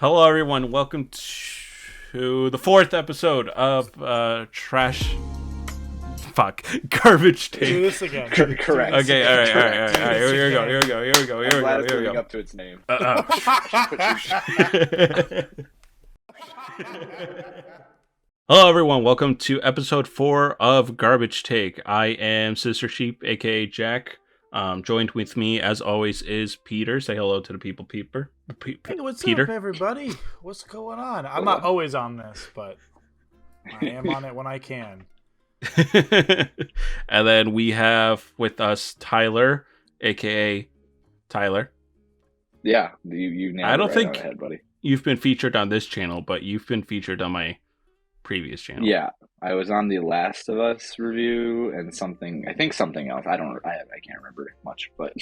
Hello, everyone. Welcome to the fourth episode of Garbage Do Take. this again. Correct. Okay, all right. Correct. Here we go. Here I'm glad it's we living go. up to its name. Hello, everyone. Welcome to episode 4 of Garbage Take. I am Sister Sheep, aka Jack. Joined with me, as always, is Peter. Say hello to the people, Peter. Hey, what's Peter? up, everybody? What's going on? I'm not always on this, but I am on it when I can. And then we have with us Tyler, aka Tyler. Yeah, you nailed I don't it right think on the head, buddy. You've been featured on this channel, but you've been featured on my previous channel. Yeah, I was on the Last of Us review and something else. I can't remember much, but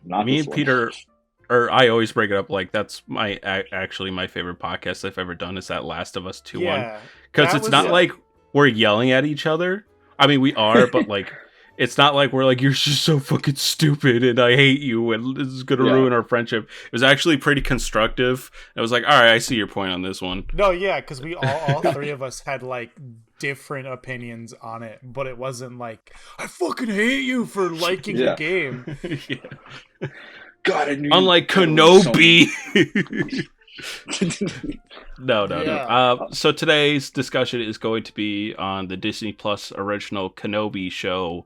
not Me this and one. Peter, or I always bring it up like that's actually my favorite podcast I've ever done is that Last of Us 2 one. Yeah, Because that it's was not it. like we're yelling at each other. I mean, we are, but like, it's not like we're like, you're just so fucking stupid and I hate you and this is going to ruin our friendship. It was actually pretty constructive. I was like, all right, I see your point on this one. No, yeah, because we all three of us had like different opinions on it, but it wasn't like I fucking hate you for liking the game. Yeah. God, I knew Unlike Kenobi. No. So today's discussion is going to be on the Disney Plus original Kenobi show,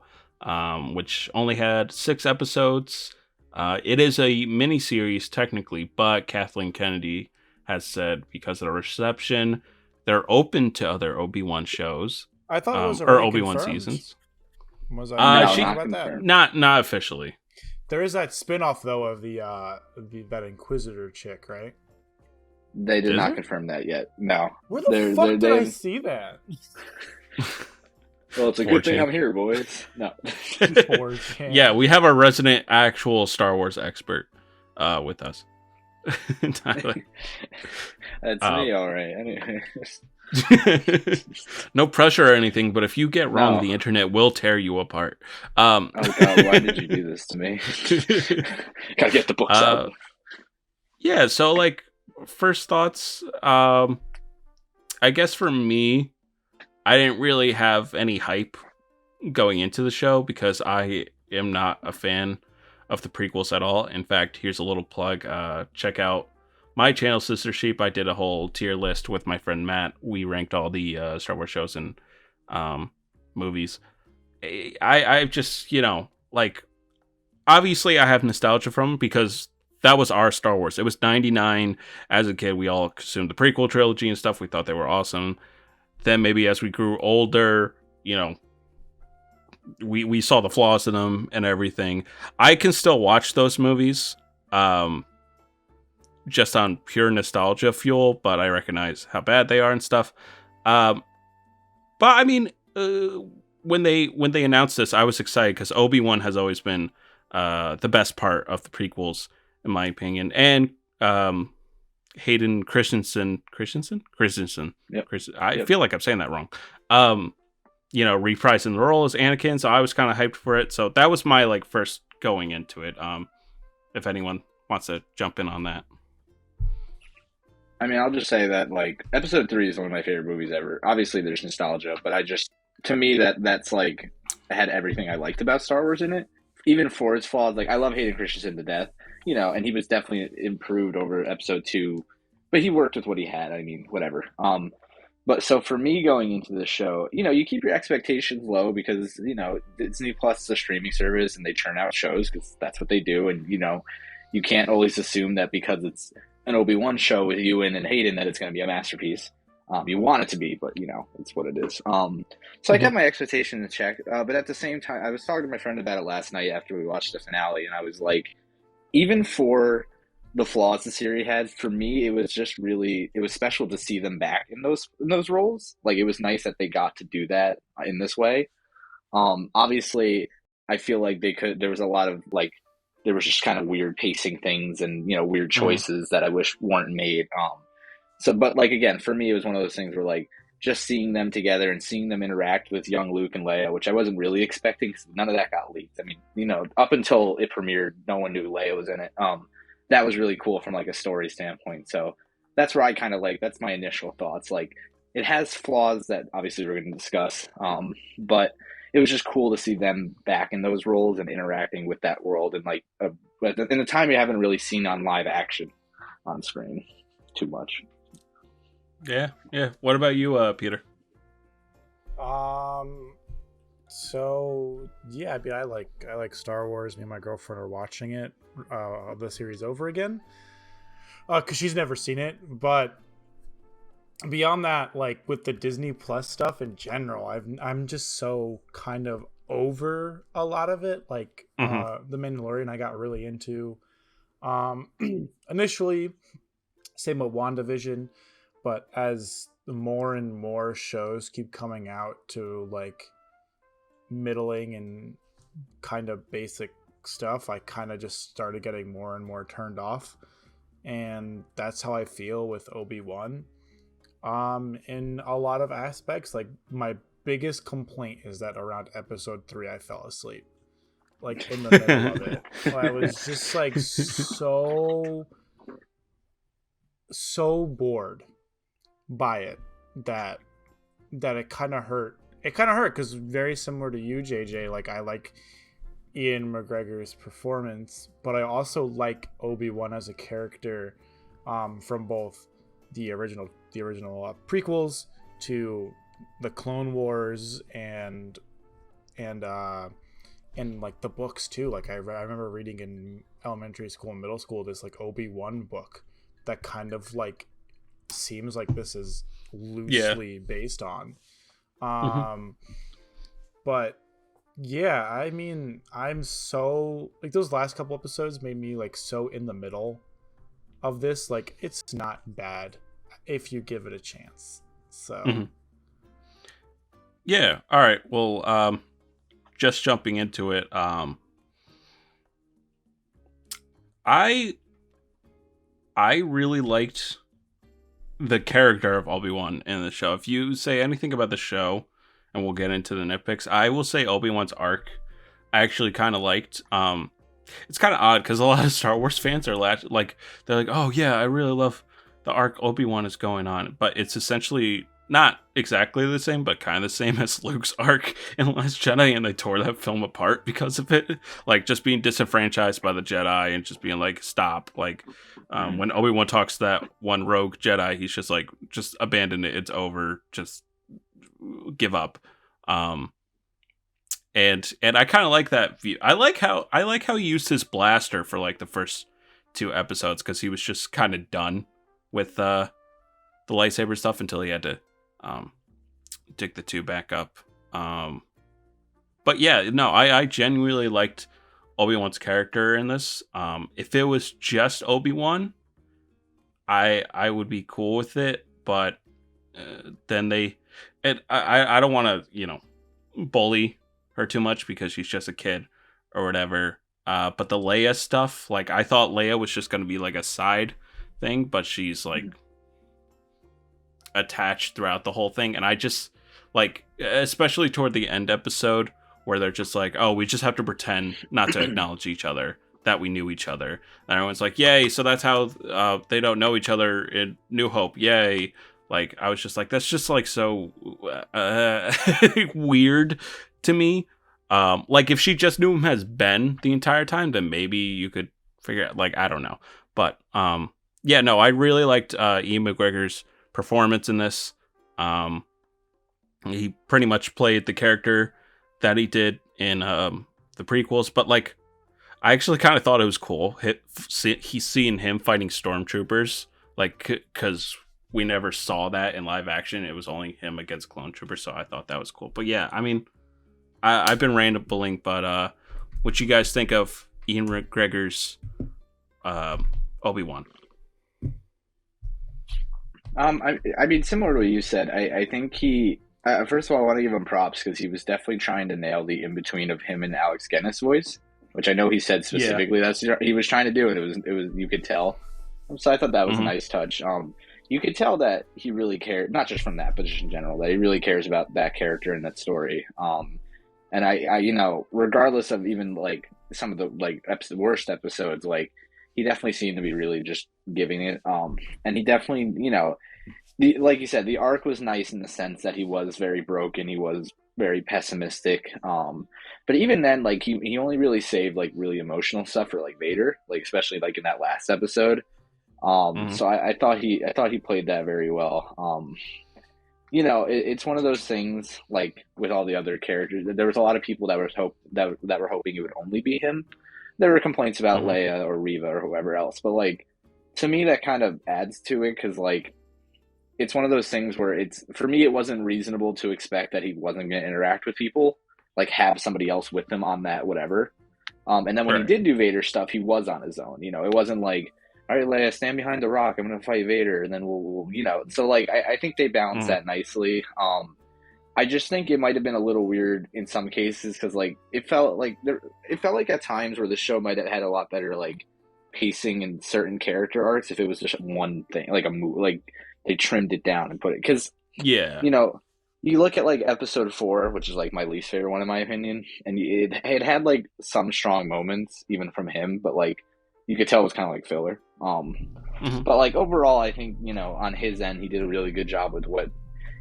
which only had 6 episodes. It is a mini-series technically, but Kathleen Kennedy has said because of the reception, they're open to other Obi-Wan shows. I thought it was or already Obi-Wan confirmed. seasons. Was No, I not wrong about that? confirmed. Not officially. There is that spin-off though of that Inquisitor chick, right? They did Is not there? confirm that yet. No. Where the fuck did I see that? Well, it's a good thing I'm here, boys. No. Poor Chan. Yeah, we have a resident actual Star Wars expert with us. Tyler. That's me, all right. Anyway. No pressure or anything, but if you get wrong, No. the internet will tear you apart. Oh God, why did you do this to me? Gotta get the books out. Yeah, so like first thoughts, I guess for me, I didn't really have any hype going into the show because I am not a fan of the prequels at all. In fact, here's a little plug. Check out my channel, Sister Sheep. I did a whole tier list with my friend Matt. We ranked all the Star Wars shows and movies. I've just, like, obviously I have nostalgia from them because that was our Star Wars. It was 99. As a kid, we all consumed the prequel trilogy and stuff. We thought they were awesome. Then maybe as we grew older, we saw the flaws in them and everything. I can still watch those movies just on pure nostalgia fuel, but I recognize how bad they are and stuff. But I mean, when they announced this, I was excited because Obi-Wan has always been the best part of the prequels, in my opinion. And Hayden Christensen. Yep. I feel like I'm saying that wrong. Reprising the role as Anakin, so I was kind of hyped for it. So that was my like first going into it. If anyone wants to jump in on that. I mean, I'll just say that like episode 3 is one of my favorite movies ever. Obviously, there's nostalgia, but to me that's like had everything I liked about Star Wars in it, even for its flaws. Like I love Hayden Christensen to death, and he was definitely improved over episode 2, but he worked with what he had. I mean, whatever. But so for me going into the show, you keep your expectations low because, Disney Plus is a streaming service and they churn out shows because that's what they do. And, you can't always assume that because it's an Obi-Wan show with Ewan and Hayden that it's going to be a masterpiece. You want it to be, but, it's what it is. So I kept my expectations in check. But at the same time, I was talking to my friend about it last night after we watched the finale. And I was like, even for the flaws the series had, for me it was just really, it was special to see them back in those roles. Like it was nice that they got to do that in this way. Obviously I feel like there was a lot of like, there was just kind of weird pacing things and weird choices that I wish weren't made. But like again, for me it was one of those things where like just seeing them together and seeing them interact with young Luke and Leia, which I wasn't really expecting because none of that got leaked. I mean, up until it premiered, no one knew Leia was in it. That was really cool from like a story standpoint. So that's where I kind of like, that's my initial thoughts. Like, it has flaws that obviously we're going to discuss, but it was just cool to see them back in those roles and interacting with that world, and like in the time you haven't really seen on live action on screen too much. Yeah. What about you, Peter? So yeah, I mean, I like Star Wars. Me and my girlfriend are watching it, the series over again, because she's never seen it. But beyond that, like with the Disney Plus stuff in general, I'm just so kind of over a lot of it. Like The Mandalorian, I got really into. Initially, same with WandaVision, but as more and more shows keep coming out to like middling and kind of basic stuff, I kind of just started getting more and more turned off, and that's how I feel with Obi-Wan. In a lot of aspects, like my biggest complaint is that around episode 3 I fell asleep, like in the middle of it. I was just like so bored by it that it kind of hurt. It kind of hurt because, very similar to you, JJ, like I like Ian McGregor's performance, but I also like Obi-Wan as a character, from both the original prequels to the Clone Wars and like the books too. Like I remember reading in elementary school and middle school this like Obi-Wan book that kind of like seems like this is loosely based on. But yeah, I mean, I'm so like, those last couple episodes made me like so in the middle of this. Like, it's not bad if you give it a chance. So yeah, all right, well, just jumping into it, I really liked the character of Obi-Wan in the show. If you say anything about the show, and we'll get into the nitpicks, I will say Obi-Wan's arc I actually kind of liked. It's kind of odd because a lot of Star Wars fans are like, they're like, oh yeah, I really love the arc Obi-Wan is going on, but it's essentially not exactly the same, but kind of the same as Luke's arc in The Last Jedi, and they tore that film apart because of it. Like, just being disenfranchised by the Jedi and just being like, stop. Like, when Obi-Wan talks to that one rogue Jedi, he's just like, just abandon it. It's over. Just give up. And I kind of like that view. I like how he used his blaster for like the first 2 episodes, because he was just kind of done with the lightsaber stuff until he had to dig the 2 back up. But yeah, no, I genuinely liked Obi-Wan's character in this. If it was just Obi-Wan, I would be cool with it, but then I don't want to, bully her too much because she's just a kid or whatever. But the Leia stuff, like, I thought Leia was just going to be like a side thing, but she's like attached throughout the whole thing. And I just like, especially toward the end episode where they're just like, oh, we just have to pretend not to acknowledge each other, that we knew each other. And everyone's like, yay. So that's how they don't know each other in New Hope. Yay. Like, I was just like, that's just like so weird to me. Like, if she just knew him as Ben the entire time, then maybe you could figure out, like, I don't know. But yeah, no, I really liked Ian McGregor's performance in this. He pretty much played the character that he did in the prequels, but like, I actually kind of thought it was cool. He's seeing him fighting stormtroopers, like, because we never saw that in live action. It was only him against clone troopers, so I thought that was cool. But yeah, I mean, I've been rambling, but what you guys think of Ian McGregor's Obi-Wan? I mean, similar to what you said, I think he. First of all, I want to give him props because he was definitely trying to nail the in between of him and Alex Guinness' voice, which I know he said specifically that's he was trying to do, and it was you could tell. So I thought that was a nice touch. You could tell that he really cared, not just from that, but just in general, that he really cares about that character and that story. And I regardless of even like some of the like worst episodes, like he definitely seemed to be really just giving it. And he definitely, like you said, the arc was nice in the sense that he was very broken. He was very pessimistic. But even then, like he only really saved like really emotional stuff for like Vader, like especially like in that last episode. So I thought he played that very well. It's one of those things like with all the other characters. There was a lot of people that were hoping it would only be him. There were complaints about Leia or Reva or whoever else, but like to me that kind of adds to it because like it's one of those things where it's for me it wasn't reasonable to expect that he wasn't going to interact with people, like have somebody else with him on that whatever. And then when he did do Vader stuff, he was on his own. It wasn't like, all right, Leia, stand behind the rock. I'm going to fight Vader, and then we'll. So like I think they balanced that nicely. I just think it might have been a little weird in some cases because like it felt like at times where the show might have had a lot better like pacing in certain character arcs if it was just one thing like a move like they trimmed it down and put it because you look at like episode 4, which is like my least favorite one in my opinion, and it had like some strong moments even from him, but like you could tell it was kind of like filler. But like overall, I think on his end he did a really good job with what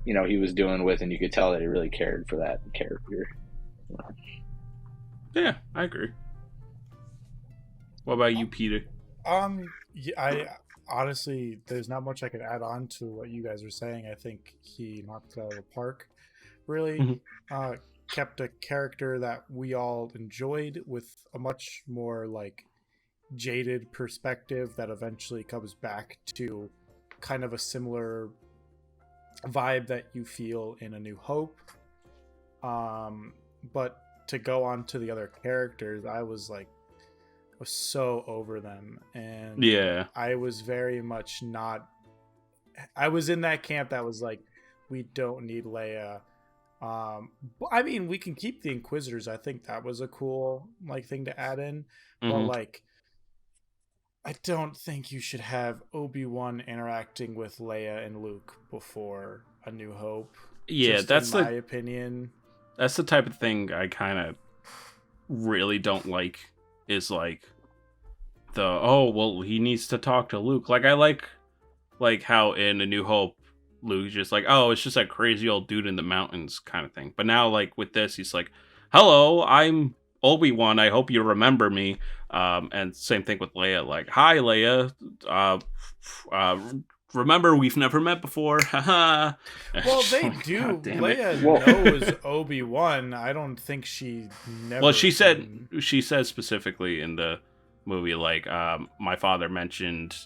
he was doing with, and you could tell that he really cared for that character. Yeah, I agree. What about you, Peter? Yeah, I honestly, there's not much I could add on to what you guys are saying. I think he knocked it out of the park. Really kept a character that we all enjoyed with a much more like jaded perspective that eventually comes back to kind of a similar vibe that you feel in A New Hope. But to go on to the other characters, I was so over them, and I was very much not. I was in that camp that was like, we don't need Leia. I mean, we can keep the Inquisitors. I think that was a cool thing to add in, but like, I don't think you should have Obi-Wan interacting with Leia and Luke before A New Hope. Yeah, that's my opinion. That's the type of thing I kind of really don't like. Is like he needs to talk to Luke. Like I like how in A New Hope Luke's just like, oh, it's just that crazy old dude in the mountains kind of thing. But now like with this, he's like, hello, I'm Obi-Wan, I hope you remember me. And same thing with Leia, like, hi Leia, remember we've never met before. Haha. Well, they do. Leia knows Obi-Wan. I don't think she never. Well, she said specifically in the movie, like, my father mentioned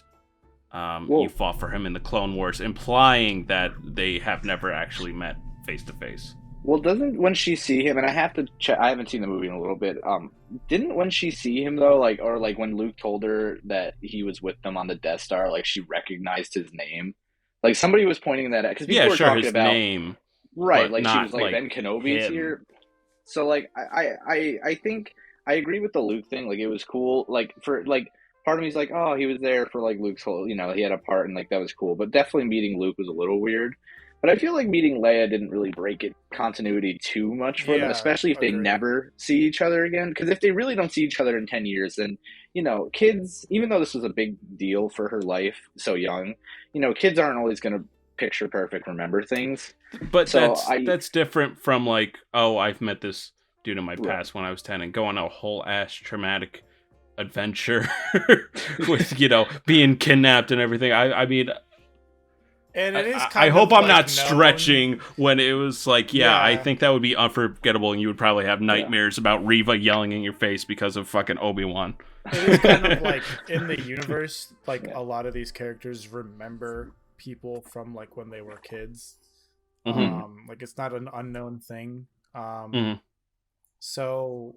you fought for him in the Clone Wars, implying that they have never actually met face to face. Well, doesn't when she see him, and I have to check, I haven't seen the movie in a little bit, didn't when she see him though, like, or like when Luke told her that he was with them on the Death Star, like she recognized his name? Like somebody was pointing that out, because people were talking his about name. Right, like she was like, Ben Kenobi's here. So like, I think, I agree with the Luke thing, like it was cool, like for, like, part of me's like, oh, he was there for like Luke's whole, he had a part and like that was cool, but definitely meeting Luke was a little weird. But I feel like meeting Leia didn't really break it continuity too much for them, especially if they never see each other again. Because if they really don't see each other in 10 years, then, kids, even though this was a big deal for her life so young, kids aren't always going to picture perfect remember things. But so that's different from like, oh, I've met this dude in my past when I was 10 and go on a whole ass traumatic adventure with, being kidnapped and everything. I mean... And it is I hope I'm not stretching when it was like, I think that would be unforgettable, and you would probably have nightmares about Reva yelling in your face because of fucking Obi-Wan. It is kind of like in the universe, like a lot of these characters remember people from like when they were kids. Like it's not an unknown thing. So,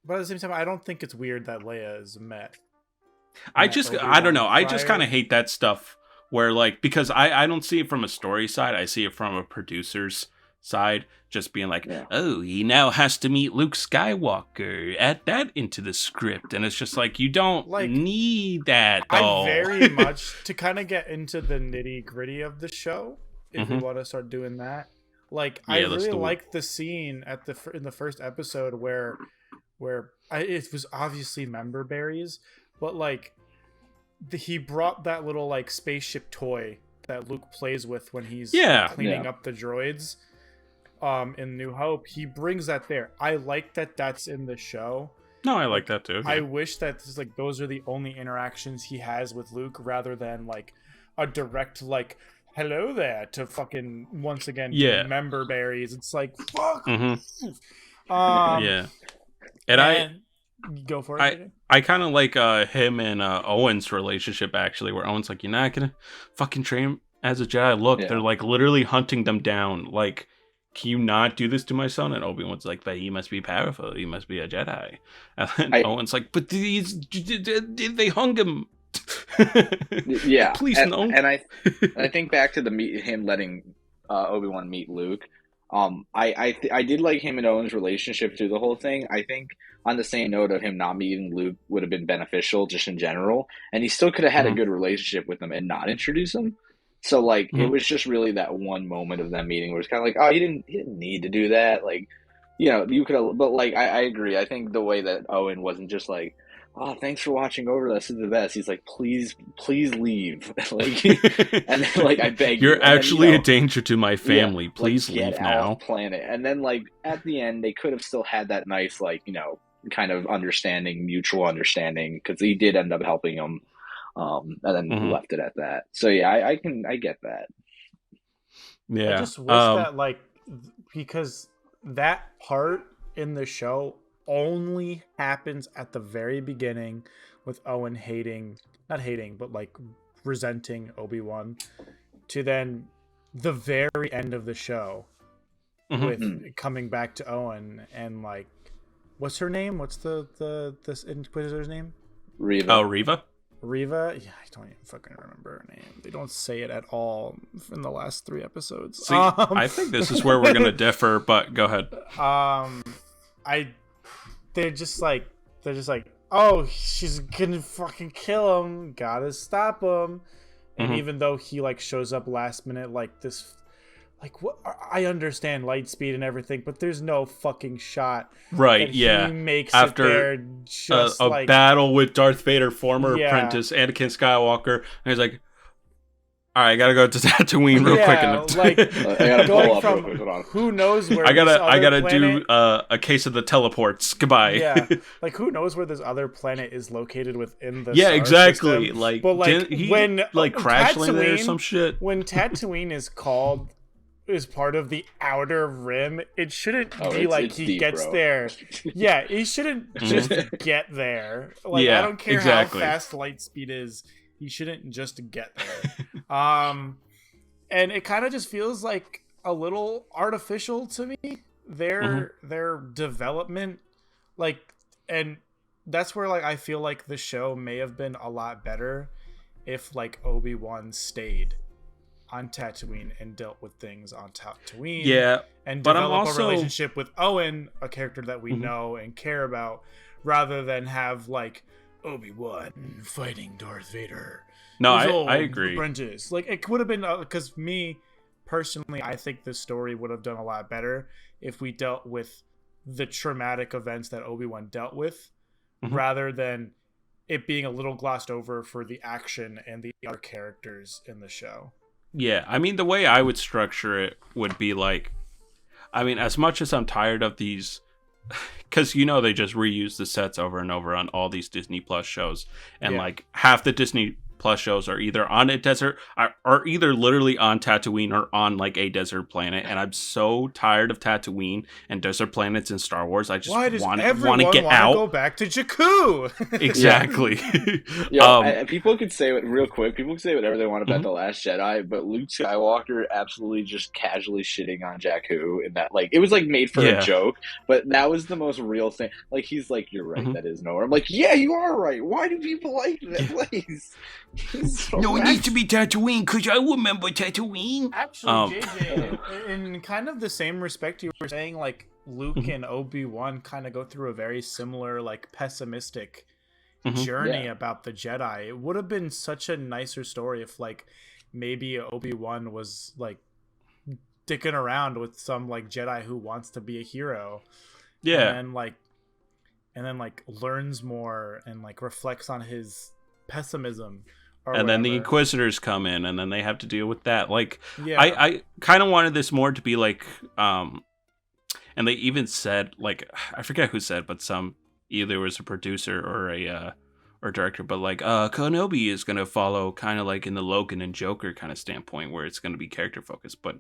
but at the same time, I don't think it's weird that Leia is met. I don't know. I just kind of hate that stuff. Where, like, because I don't see it from a story side, I see it from a producer's side, just being like, oh, he now has to meet Luke Skywalker, add that into the script, and it's just like, you don't need that, though. I very much, to kind of get into the nitty-gritty of the show, if we want to start doing that, like, I really like the scene in the first episode where it was obviously member berries, but like he brought that little like spaceship toy that Luke plays with when he's cleaning up the droids in New Hope. He brings that there. I like that that's in the show. No, I like that too. I wish that like those are the only interactions he has with Luke, rather than like a direct like hello there to fucking once again member berries. It's like fuck. Yeah. And I go for it. I kind of like him and Owen's relationship, actually, where Owen's like, you're not gonna fucking train him as a Jedi. Look, they're like literally hunting them down. Like, can you not do this to my son? And Obi-Wan's like, but he must be powerful. He must be a Jedi. And then Owen's like, but they hung him. Yeah. Please no. And I think back to him letting Obi-Wan meet Luke. I did like him and Owen's relationship through the whole thing. I think on the same note of him not meeting Luke would have been beneficial just in general, and he still could have had a good relationship with him and not introduce him. So like it was just really that one moment of them meeting where it's kind of like, oh, he didn't need to do that. Like, you know, you could have, but like I agree. I think the way that Owen wasn't just like, oh, thanks for watching over. This is the best. He's like, please leave. Like, and then like, I beg you. You're actually a danger to my family. Yeah, please like, leave now. Planet. And then like at the end, they could have still had that nice like, you know, kind of mutual understanding, because he did end up helping him, and then left it at that. So yeah, I get that. Yeah, I just wish that like, because that part in the show only happens at the very beginning with Owen not hating, but like resenting Obi-Wan, to then the very end of the show with coming back to Owen and like, what's her name? What's this Inquisitor's name? Reva. Oh, Reva? Reva? Yeah, I don't even fucking remember her name. They don't say it at all in the last 3 episodes. See, I think this is where we're going to differ, but go ahead. They're just like, oh, she's gonna fucking kill him. Gotta stop him. And even though he like shows up last minute, like this, like what? I understand light speed and everything, but there's no fucking shot. Right? He Yeah. makes after it there just a like battle with Darth Vader, former apprentice Anakin Skywalker, and he's like, all right, I gotta go to Tatooine real quick. And like I gotta going pull up from real quick. Hold on. who knows where I gotta planet, do a case of the teleports. Goodbye. Yeah, like who knows where this other planet is located within the yeah, star exactly. system. Like, but like he when like crash landed or some shit. When Tatooine is part of the outer rim, it shouldn't be like he deep, gets bro. there. Yeah, he shouldn't just get there. Like, I don't care how fast light speed is, he shouldn't just get there. And it kind of just feels like a little artificial to me, their development, like, and that's where like I feel like the show may have been a lot better if like Obi-Wan stayed on Tatooine and dealt with things on Tatooine. Yeah, and but develop I'm also a relationship with Owen, a character that we know and care about, rather than have like Obi-Wan fighting Darth Vader. No, I agree. Apprentice. Like, it would have been, because me personally, I think this story would have done a lot better if we dealt with the traumatic events that Obi-Wan dealt with, rather than it being a little glossed over for the action and the other characters in the show. Yeah, I mean, the way I would structure it would be like, I mean, as much as I'm tired of these, because they just reuse the sets over and over on all these Disney Plus shows, and like half the Disney Plus shows are either on a desert, or either literally on Tatooine or on like a desert planet, and I'm so tired of Tatooine and desert planets in Star Wars. I just want to get out. Go back to Jakku. Exactly. People could say real quick. People could say whatever they want about The Last Jedi, but Luke Skywalker absolutely just casually shitting on Jakku, and that like it was like made for a joke, but that was the most real thing. Like he's like, "You're right, that is nowhere." I'm like, "Yeah, you are right. Why do people like that place?" No, it needs to be Tatooine because I remember Tatooine. Actually, JJ, in kind of the same respect, you were saying like Luke and Obi-Wan kind of go through a very similar, like pessimistic journey about the Jedi. It would have been such a nicer story if like maybe Obi-Wan was like dicking around with some like Jedi who wants to be a hero. Yeah, and then like learns more and like reflects on his pessimism. And then the Inquisitors come in, and then they have to deal with that. Like, Yeah. I kind of wanted this more to be like, and they even said, like, I forget who said, but either it was a producer or a or director, but like, Kenobi is gonna follow kind of like in the Logan and Joker kind of standpoint, where it's gonna be character focused. But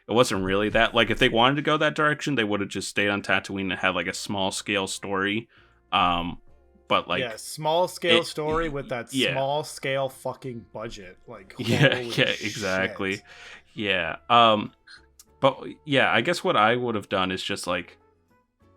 it wasn't really that. Like, if they wanted to go that direction, they would have just stayed on Tatooine and had like a small scale story. But like, small scale story with that small scale fucking budget. Like, exactly. Shit. Yeah. But yeah, I guess what I would have done is just like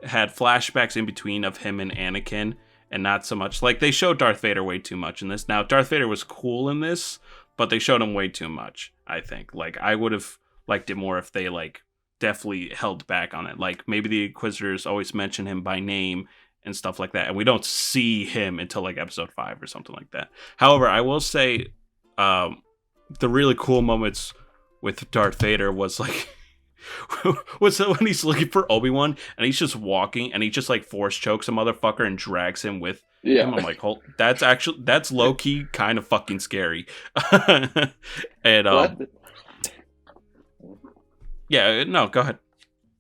had flashbacks in between of him and Anakin, and not so much like they showed Darth Vader way too much in this. Now, Darth Vader was cool in this, but they showed him way too much. I think like I would have liked it more if they like definitely held back on it. Like maybe the Inquisitors always mention him by name and stuff like that, and we don't see him until like episode 5 or something like that. However, I will say the really cool moments with Darth Vader was like was that when he's looking for Obi-Wan and he's just walking and he just like force chokes a motherfucker and drags him with him. I'm like, that's low-key kind of fucking scary. And yeah, no, go ahead.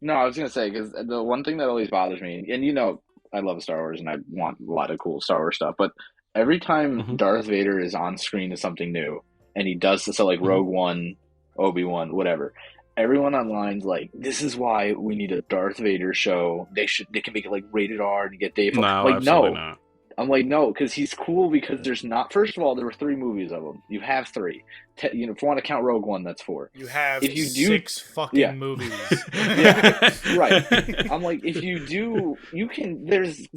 No, I was gonna say, because the one thing that always bothers me, and you know, I love Star Wars and I want a lot of cool Star Wars stuff, but every time Darth Vader is on screen as something new, and he does this, so like Rogue One, Obi-Wan, whatever, everyone online's like, this is why we need a Darth Vader show. They can make it like rated R and get Dave. No, like, absolutely no. not. I'm like, no, because he's cool, because there's not. First of all, there were 3 movies of him. You have 3. If you want to count Rogue One, that's 4. You have if you 6 fucking movies. Yeah, right. I'm like, if you do, you can. There's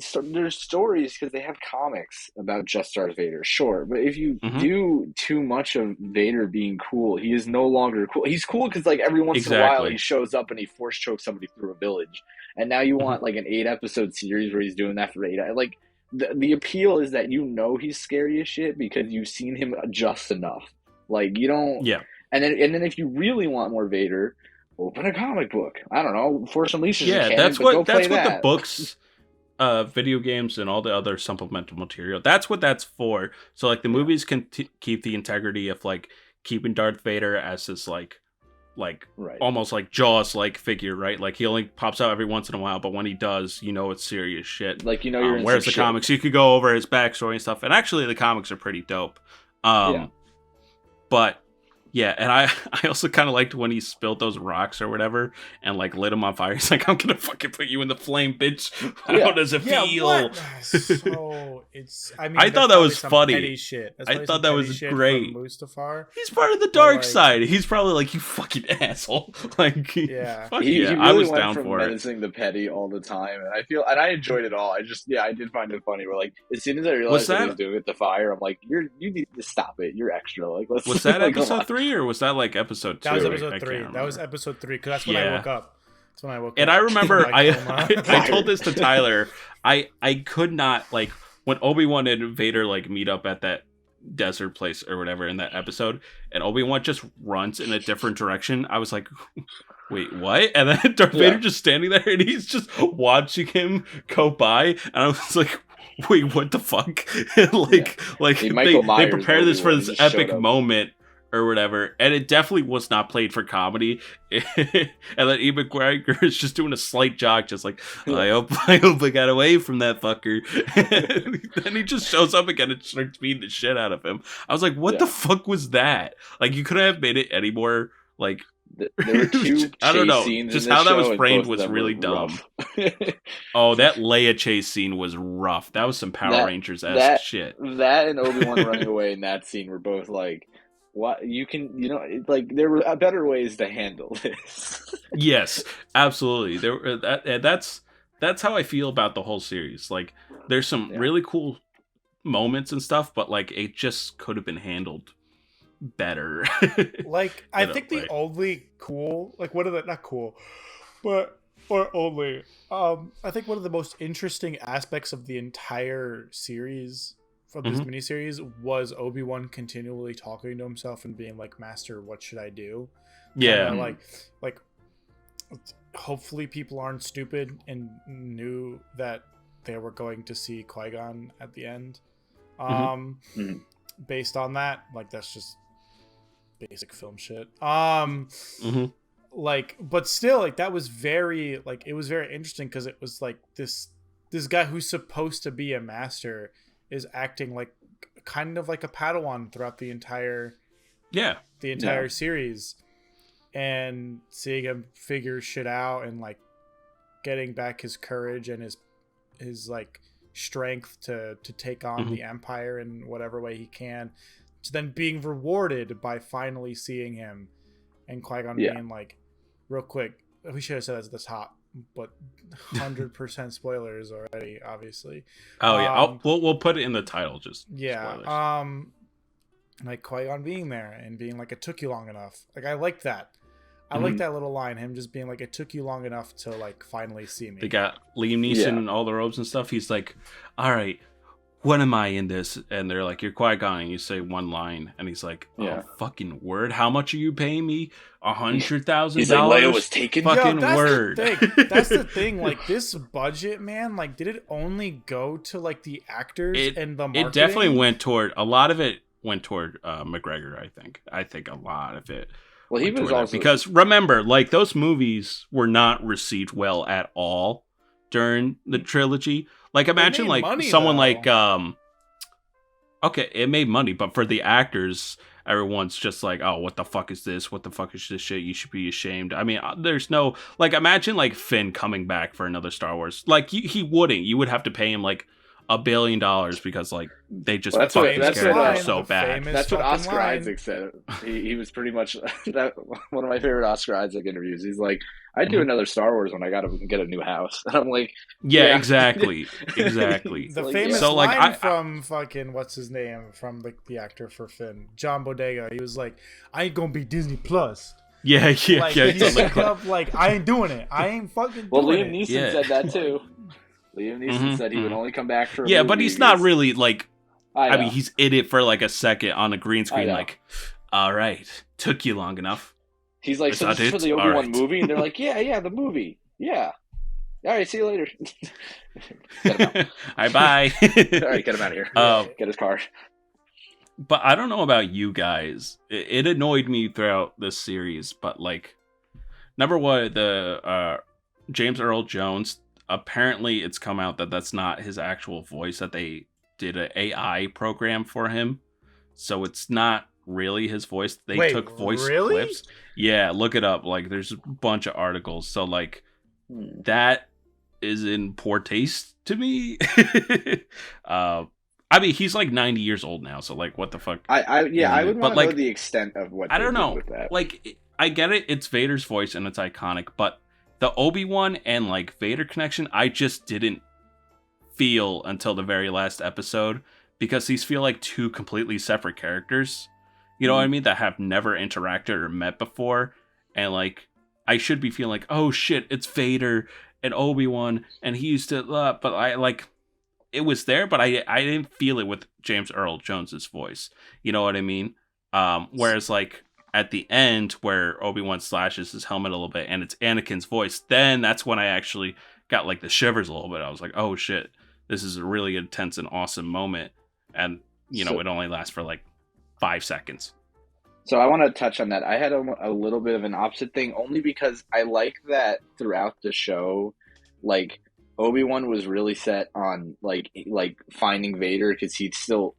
stories because they have comics about just Darth Vader, sure. But if you do too much of Vader being cool, he is no longer cool. He's cool because like every once in a while he shows up and he force chokes somebody through a village, and now you want like an 8-episode series where he's doing that for 8. Like. The appeal is that you know he's scary as shit because you've seen him just enough. Like, you don't... Yeah. And then if you really want more Vader, open a comic book. I don't know, Force Unleashed. Yeah, that's what the books, video games, and all the other supplemental material, that's what that's for. So, like, the movies can keep the integrity of, like, keeping Darth Vader as this, like right. Almost like Jaws-like figure, right? Like, he only pops out every once in a while, but when he does, you know it's serious shit. Like, you know you're in whereas some the shit. comics, you could go over his backstory and stuff, and actually the comics are pretty dope. But yeah, and I also kind of liked when he spilled those rocks or whatever and like lit them on fire. He's like, I'm gonna fucking put you in the flame, bitch. How does it feel? What? So it's. I mean, I thought that was funny. Petty shit. I thought that was great. Mustafar. He's part of the dark side. He's probably like, you fucking asshole. Like, he really I was went down from for it. menacing the petty all the time, and I enjoyed it all. I did find it funny. Where like as soon as I realized what he was doing with the fire, I'm like, you need to stop it. You're extra. Like, was that episode 3 or was that like episode 2? That was episode 3. That was episode 3 because that's when I woke up. That's when I woke up. And I remember I told this to Tyler. I could not, like, when Obi-Wan and Vader like meet up at that desert place or whatever in that episode, and Obi-Wan just runs in a different direction. I was like, wait, what? And then Darth Vader just standing there and he's just watching him go by, and I was like, wait, what the fuck? like they prepare this for this epic moment or whatever, and it definitely was not played for comedy. And then Ian McGregor is just doing a slight jog, just like, I hope I got away from that fucker. And then he just shows up again and starts beating the shit out of him. I was like, what the fuck was that? Like, you couldn't have made it any more like. There were 2 I don't know, scenes just in how this that was show, framed was really dumb. Oh, that Leia chase scene was rough. That was some Power Rangers-esque shit. That and Obi-Wan running away in that scene were both like, what you can, like, there were better ways to handle this. Yes, absolutely. That's how I feel about the whole series. Like, there's some really cool moments and stuff, but like, it just could have been handled better. Like, I think the only cool, like, one of the, not cool, but or only, I think one of the most interesting aspects of the entire series from this miniseries was Obi-Wan continually talking to himself and being like, Master, what should I do? Yeah. Like hopefully people aren't stupid and knew that they were going to see Qui-Gon at the end. Mm-hmm. Based on that, like that's just basic film shit. Like, but still, like that was very like it was very interesting because it was like this guy who's supposed to be a master is acting like kind of like a Padawan throughout the entire series, and seeing him figure shit out and like getting back his courage and his like strength to take on the Empire in whatever way he can, to then being rewarded by finally seeing him and Qui-Gon being like, real quick, we should have said that at the top, but 100% spoilers already, obviously. Oh yeah, we'll put it in the title. Just spoilers. Like Qui-Gon being there and being like, it took you long enough. Like I like that. I like that little line. Him just being like, it took you long enough to like finally see me. They got Liam Neeson and all the robes and stuff. He's like, all right, when am I in this? And they're like, you're Qui-Gon, and you say one line, and he's like, oh, fucking word. How much are you paying me? $100,000. He's like, Leia was taken. Fucking that's word. The thing. That's the thing. Like this budget, man. Like, did it only go to like the actors and the marketing? It definitely went toward a lot of it. Went toward McGregor. I think a lot of it. Well, he was also because remember, like those movies were not received well at all during the trilogy. Like imagine like money, someone though. like okay, it made money, but for the actors, everyone's just like, oh, what the fuck is this? What the fuck is this shit? You should be ashamed. I mean, there's no like imagine like Finn coming back for another Star Wars. Like he wouldn't. You would have to pay him like $1 billion because like they just fucked his character so bad. That's what Oscar Isaac said. He was pretty much that one of my favorite Oscar Isaac interviews. He's like, I'd do another Star Wars when I got to get a new house. And I'm like, yeah. exactly. The famous line from fucking what's his name from the actor for Finn, John Bodega. He was like, I ain't gonna be Disney Plus. Yeah. Like, he straight up like, I ain't doing it. I ain't fucking doing it. Liam Neeson said that too. Liam Neeson said he would only come back for a movie. But he's not really like. I mean, he's in it for like a second on a green screen. Like, all right, took you long enough. He's like, so this is for the Obi-Wan movie, and they're like, yeah, the movie, yeah. All right, see you later. Get him out. All right, bye. All right, get him out of here. Get his card. But I don't know about you guys. It annoyed me throughout this series, but like, number one, the James Earl Jones. Apparently, it's come out that that's not his actual voice. That they did an AI program for him, so it's not really his voice. They took voice clips. Yeah, look it up. Like, there's a bunch of articles. So like, that is in poor taste to me. I mean, he's like 90 years old now, so like, what the fuck? I would want to know the extent of what I don't know. With that. Like, I get it. It's Vader's voice and it's iconic, but the Obi-Wan and like Vader connection, I just didn't feel until the very last episode, because these feel like two completely separate characters. You know what I mean? That have never interacted or met before, and like I should be feeling like, oh shit, it's Vader and Obi-Wan, and he used to, but I like it was there, but I didn't feel it with James Earl Jones's voice. You know what I mean? Whereas like at the end where Obi-Wan slashes his helmet a little bit and it's Anakin's voice, then that's when I actually got like the shivers a little bit. I was like, oh shit, this is a really intense and awesome moment. And, you know, it only lasts for like 5 seconds. So I want to touch on that. I had a little bit of an opposite thing, only because I like that throughout the show, like Obi-Wan was really set on like finding Vader because he still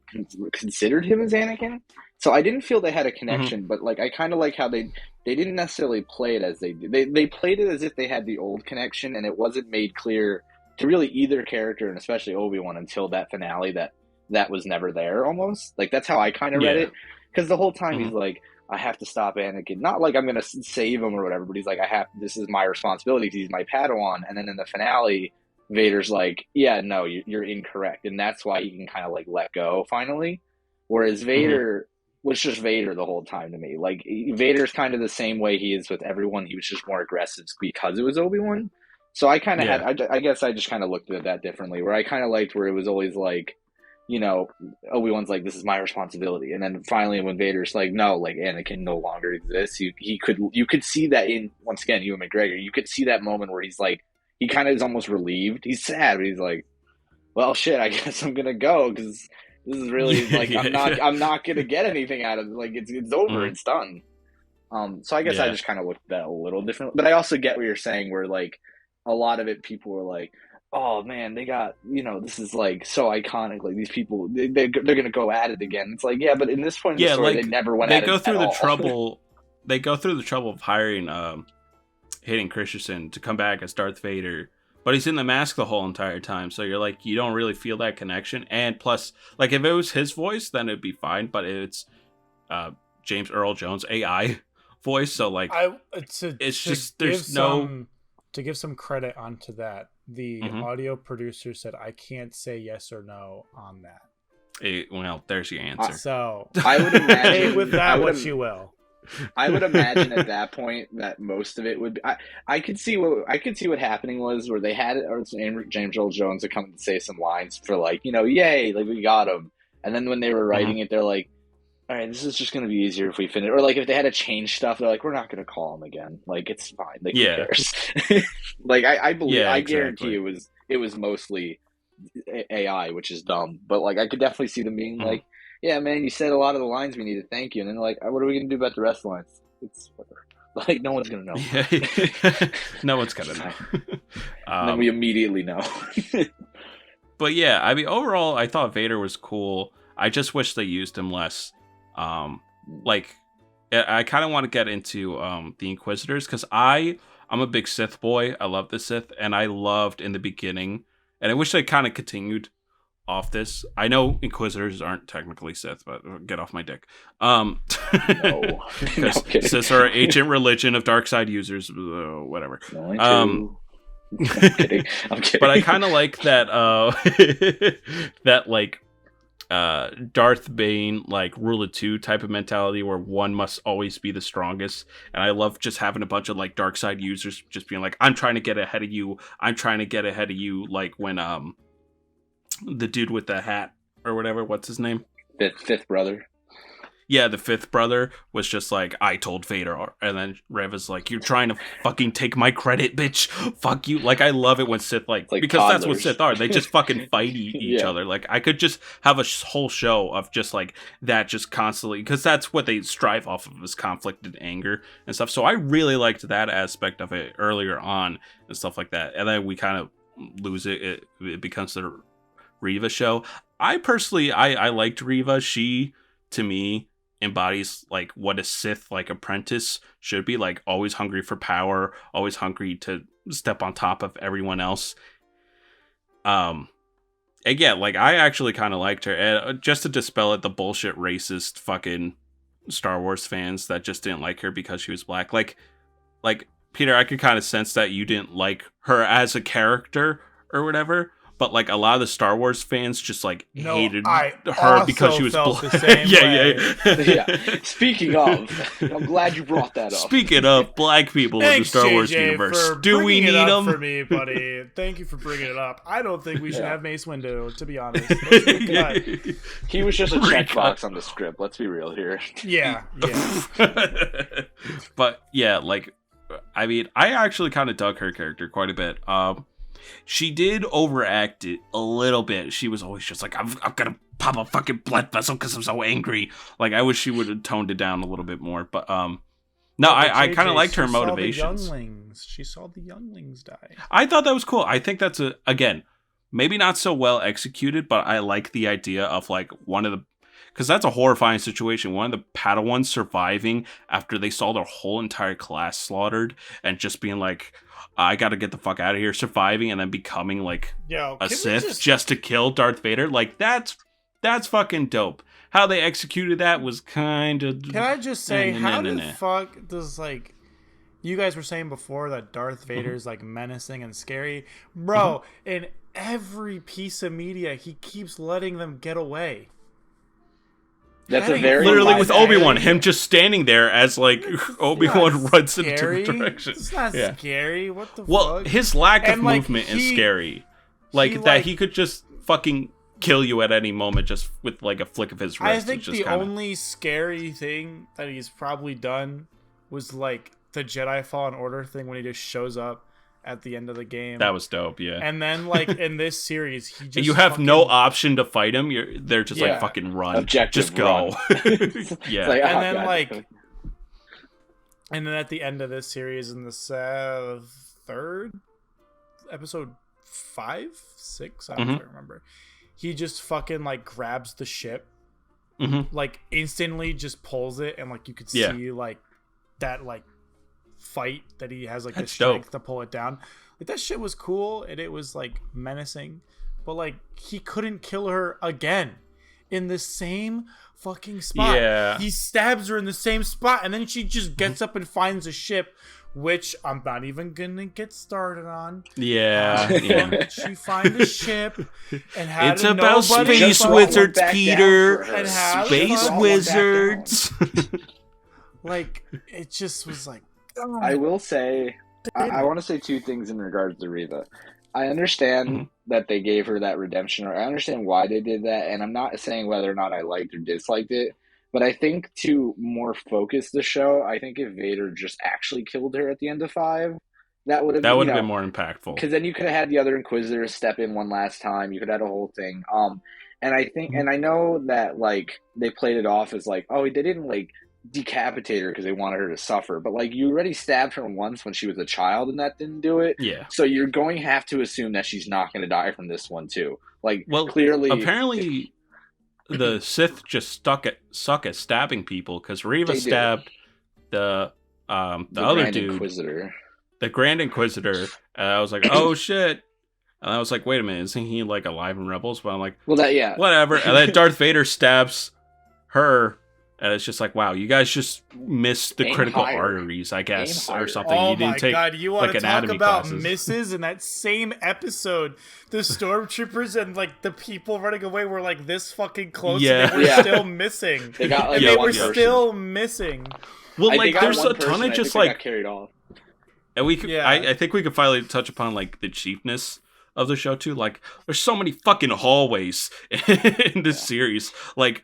considered him as Anakin. So I didn't feel they had a connection, but like I kind of like how they didn't necessarily play it as they did. They played it as if they had the old connection, and it wasn't made clear to really either character, and especially Obi-Wan, until that finale that was never there. Almost like that's how I kind of read it, because the whole time he's like, I have to stop Anakin, not like I'm gonna save him or whatever, but he's like, this is my responsibility because he's my Padawan. And then in the finale, Vader's like, yeah, no, you're incorrect, and that's why he can kind of like let go finally. Whereas Vader was just Vader the whole time to me. Like, Vader's kind of the same way he is with everyone. He was just more aggressive because it was Obi-Wan. So I kind of I guess I just kind of looked at that differently, where I kind of liked where it was always like, you know, Obi-Wan's like, this is my responsibility. And then finally when Vader's like, no, like Anakin no longer exists. You could see that in, once again, Ewan McGregor, you could see that moment where he's like, he kind of is almost relieved. He's sad, but he's like, well, shit, I guess I'm gonna go because this is really like Yeah. I'm not gonna get anything out of it. Like it's over, Mm, it's done. So I guess I yeah. just kind of looked at that a little differently. But I also get what you're saying, where like a lot of it, people were like, "Oh man, they got this is like so iconic. Like these people, they're gonna go at it again." It's like, yeah, but in this point in the Yeah, story, they like never went they at it go at through the all. trouble. They go through the trouble of hiring Hayden Christensen to come back as Darth Vader, but he's in the mask the whole entire time. So you're like, you don't really feel that connection. And plus, like if it was his voice, then it'd be fine. But it's James Earl Jones AI voice, so like it's just there's no to give some credit onto that. The audio producer said, "I can't say yes or no on that." Well, there's your answer. So I would imagine with that what you will. I would imagine at that point that most of it would be. I could see what happening was where they had James Earl Jones to come and say some lines for like yay, like we got him, and then when they were writing it, they're like, all right, this is just going to be easier if we finish, or like if they had to change stuff, they're like, we're not going to call him again, like it's fine, like who cares? Like I believe, I guarantee it was mostly AI, which is dumb, but like I could definitely see them being like, yeah, man, you said a lot of the lines we need to thank you. And then like, what are we going to do about the rest of the lines? It's whatever. Like, no one's going to know. No one's going to know. And then we immediately know. But yeah, I mean, overall, I thought Vader was cool. I just wish they used him less. Like, I kind of want to get into the Inquisitors, because I'm a big Sith boy. I love the Sith, and I loved in the beginning, and I wish they kind of continued off this. I know Inquisitors aren't technically Sith, but get off my dick. No. Because Siths are an ancient religion of dark side users, whatever. I'm kidding. But I kind of like that that like Darth Bane like rule of two type of mentality where one must always be the strongest. And I love just having a bunch of like dark side users just being like, I'm trying to get ahead of you, like when the dude with the hat or whatever, what's his name? Fifth brother. Yeah, the fifth brother was just like, I told Vader. And then Rev is like, you're trying to fucking take my credit, bitch. Fuck you. Like, I love it when Sith, like because toddlers. That's what Sith are. They just fucking fight each other. Like, I could just have a whole show of just like that, just constantly, because that's what they strive off of, is conflict and anger and stuff. So I really liked that aspect of it earlier on and stuff like that. And then we kind of lose it. It becomes the Reva show. I personally, I liked Reva. She, to me, embodies like what a Sith like apprentice should be, like always hungry for power, always hungry to step on top of everyone else. And yeah, like I actually kind of liked her, and just to dispel it, the bullshit racist fucking Star Wars fans that just didn't like her because she was black. Like Peter, I could kind of sense that you didn't like her as a character or whatever. But like a lot of the Star Wars fans just like hated her because she was black. Yeah. Speaking of, I'm glad you brought that up. Speaking of black people in the Star Wars universe, do we need them? For me, buddy. Thank you for bringing it up. I don't think we should have Mace Windu, to be honest. He was just a checkbox on the script. Let's be real here. Yeah. But yeah, like, I mean, I actually kind of dug her character quite a bit. She did overact it a little bit. She was always just like, I'm gonna pop a fucking blood vessel because I'm so angry. Like, I wish she would have toned it down a little bit more. But no, I kind of liked her motivations. She saw the younglings die. I thought that was cool. I think that's again, maybe not so well executed, but I like the idea of like because that's a horrifying situation. One of the Padawans surviving after they saw their whole entire class slaughtered and just being like, I gotta get the fuck out of here, surviving and then becoming like a Sith just to kill Darth Vader. Like that's fucking dope. How they executed that was kind of. Can I just say, how the fuck does like you guys were saying before that Darth Vader's like menacing and scary, bro? In every piece of media, he keeps letting them get away. That's a very literally with Obi-Wan, him just standing there as like Obi-Wan runs in a different direction. It's not scary. What the fuck? Well, his lack of movement is scary. Like that he could just fucking kill you at any moment just with like a flick of his wrist. I think the only scary thing that he's probably done was like the Jedi Fallen Order thing when he just shows up at the end of the game. That was dope, yeah. And then, like, in this series, he just... You have no option to fight him. They're just like, fucking run. Objective just go. Yeah. Like, and then, God. Like... And then at the end of this series, in the third... Episode 5? 6? I don't remember. He just fucking, like, grabs the ship. Like, instantly just pulls it. And, like, you could see, like, that, like, fight that he has, like, the strength to pull it down. Like, that shit was cool, and it was, like, menacing. But, like, he couldn't kill her again in the same fucking spot. Yeah. He stabs her in the same spot, and then she just gets up and finds a ship, which I'm not even gonna get started on. Yeah. Did she find a ship? And how it's about space wizards, Peter. And space wizards. Like, it just was like... Oh, I will say, I want to say two things in regards to Reva. I understand that they gave her that redemption, or I understand why they did that, and I'm not saying whether or not I liked or disliked it, but I think to more focus the show, I think if Vader just actually killed her at the end of 5, that would have been more impactful. Because then you could have had the other Inquisitors step in one last time. You could have had a whole thing. And I think, and I know that, like, they played it off as like, oh, they didn't, like, decapitate her because they wanted her to suffer, but, like, you already stabbed her once when she was a child and that didn't do it. Yeah. So you're going to have to assume that she's not going to die from this one too. Like, well, clearly, apparently, the Sith just suck at stabbing people, because Reva stabbed the other dude, Inquisitor. The Grand Inquisitor. And I was like, oh shit. And I was like, wait a minute, isn't he, like, alive in Rebels? But I'm like, well, whatever. And then Darth Vader stabs her. And it's just like, wow, you guys just missed the critical arteries, I guess, or something. Oh, you didn't take, God, you want like, to talk about classes. misses in that same episode? The stormtroopers and, like, the people running away were, like, this fucking close, and they were still missing. They got, like, and they were still missing. Well, like, there's a ton of just, like, carried off. And we could, I think we could finally touch upon, like, the cheapness of the show too. Like, there's so many fucking hallways in this series. Like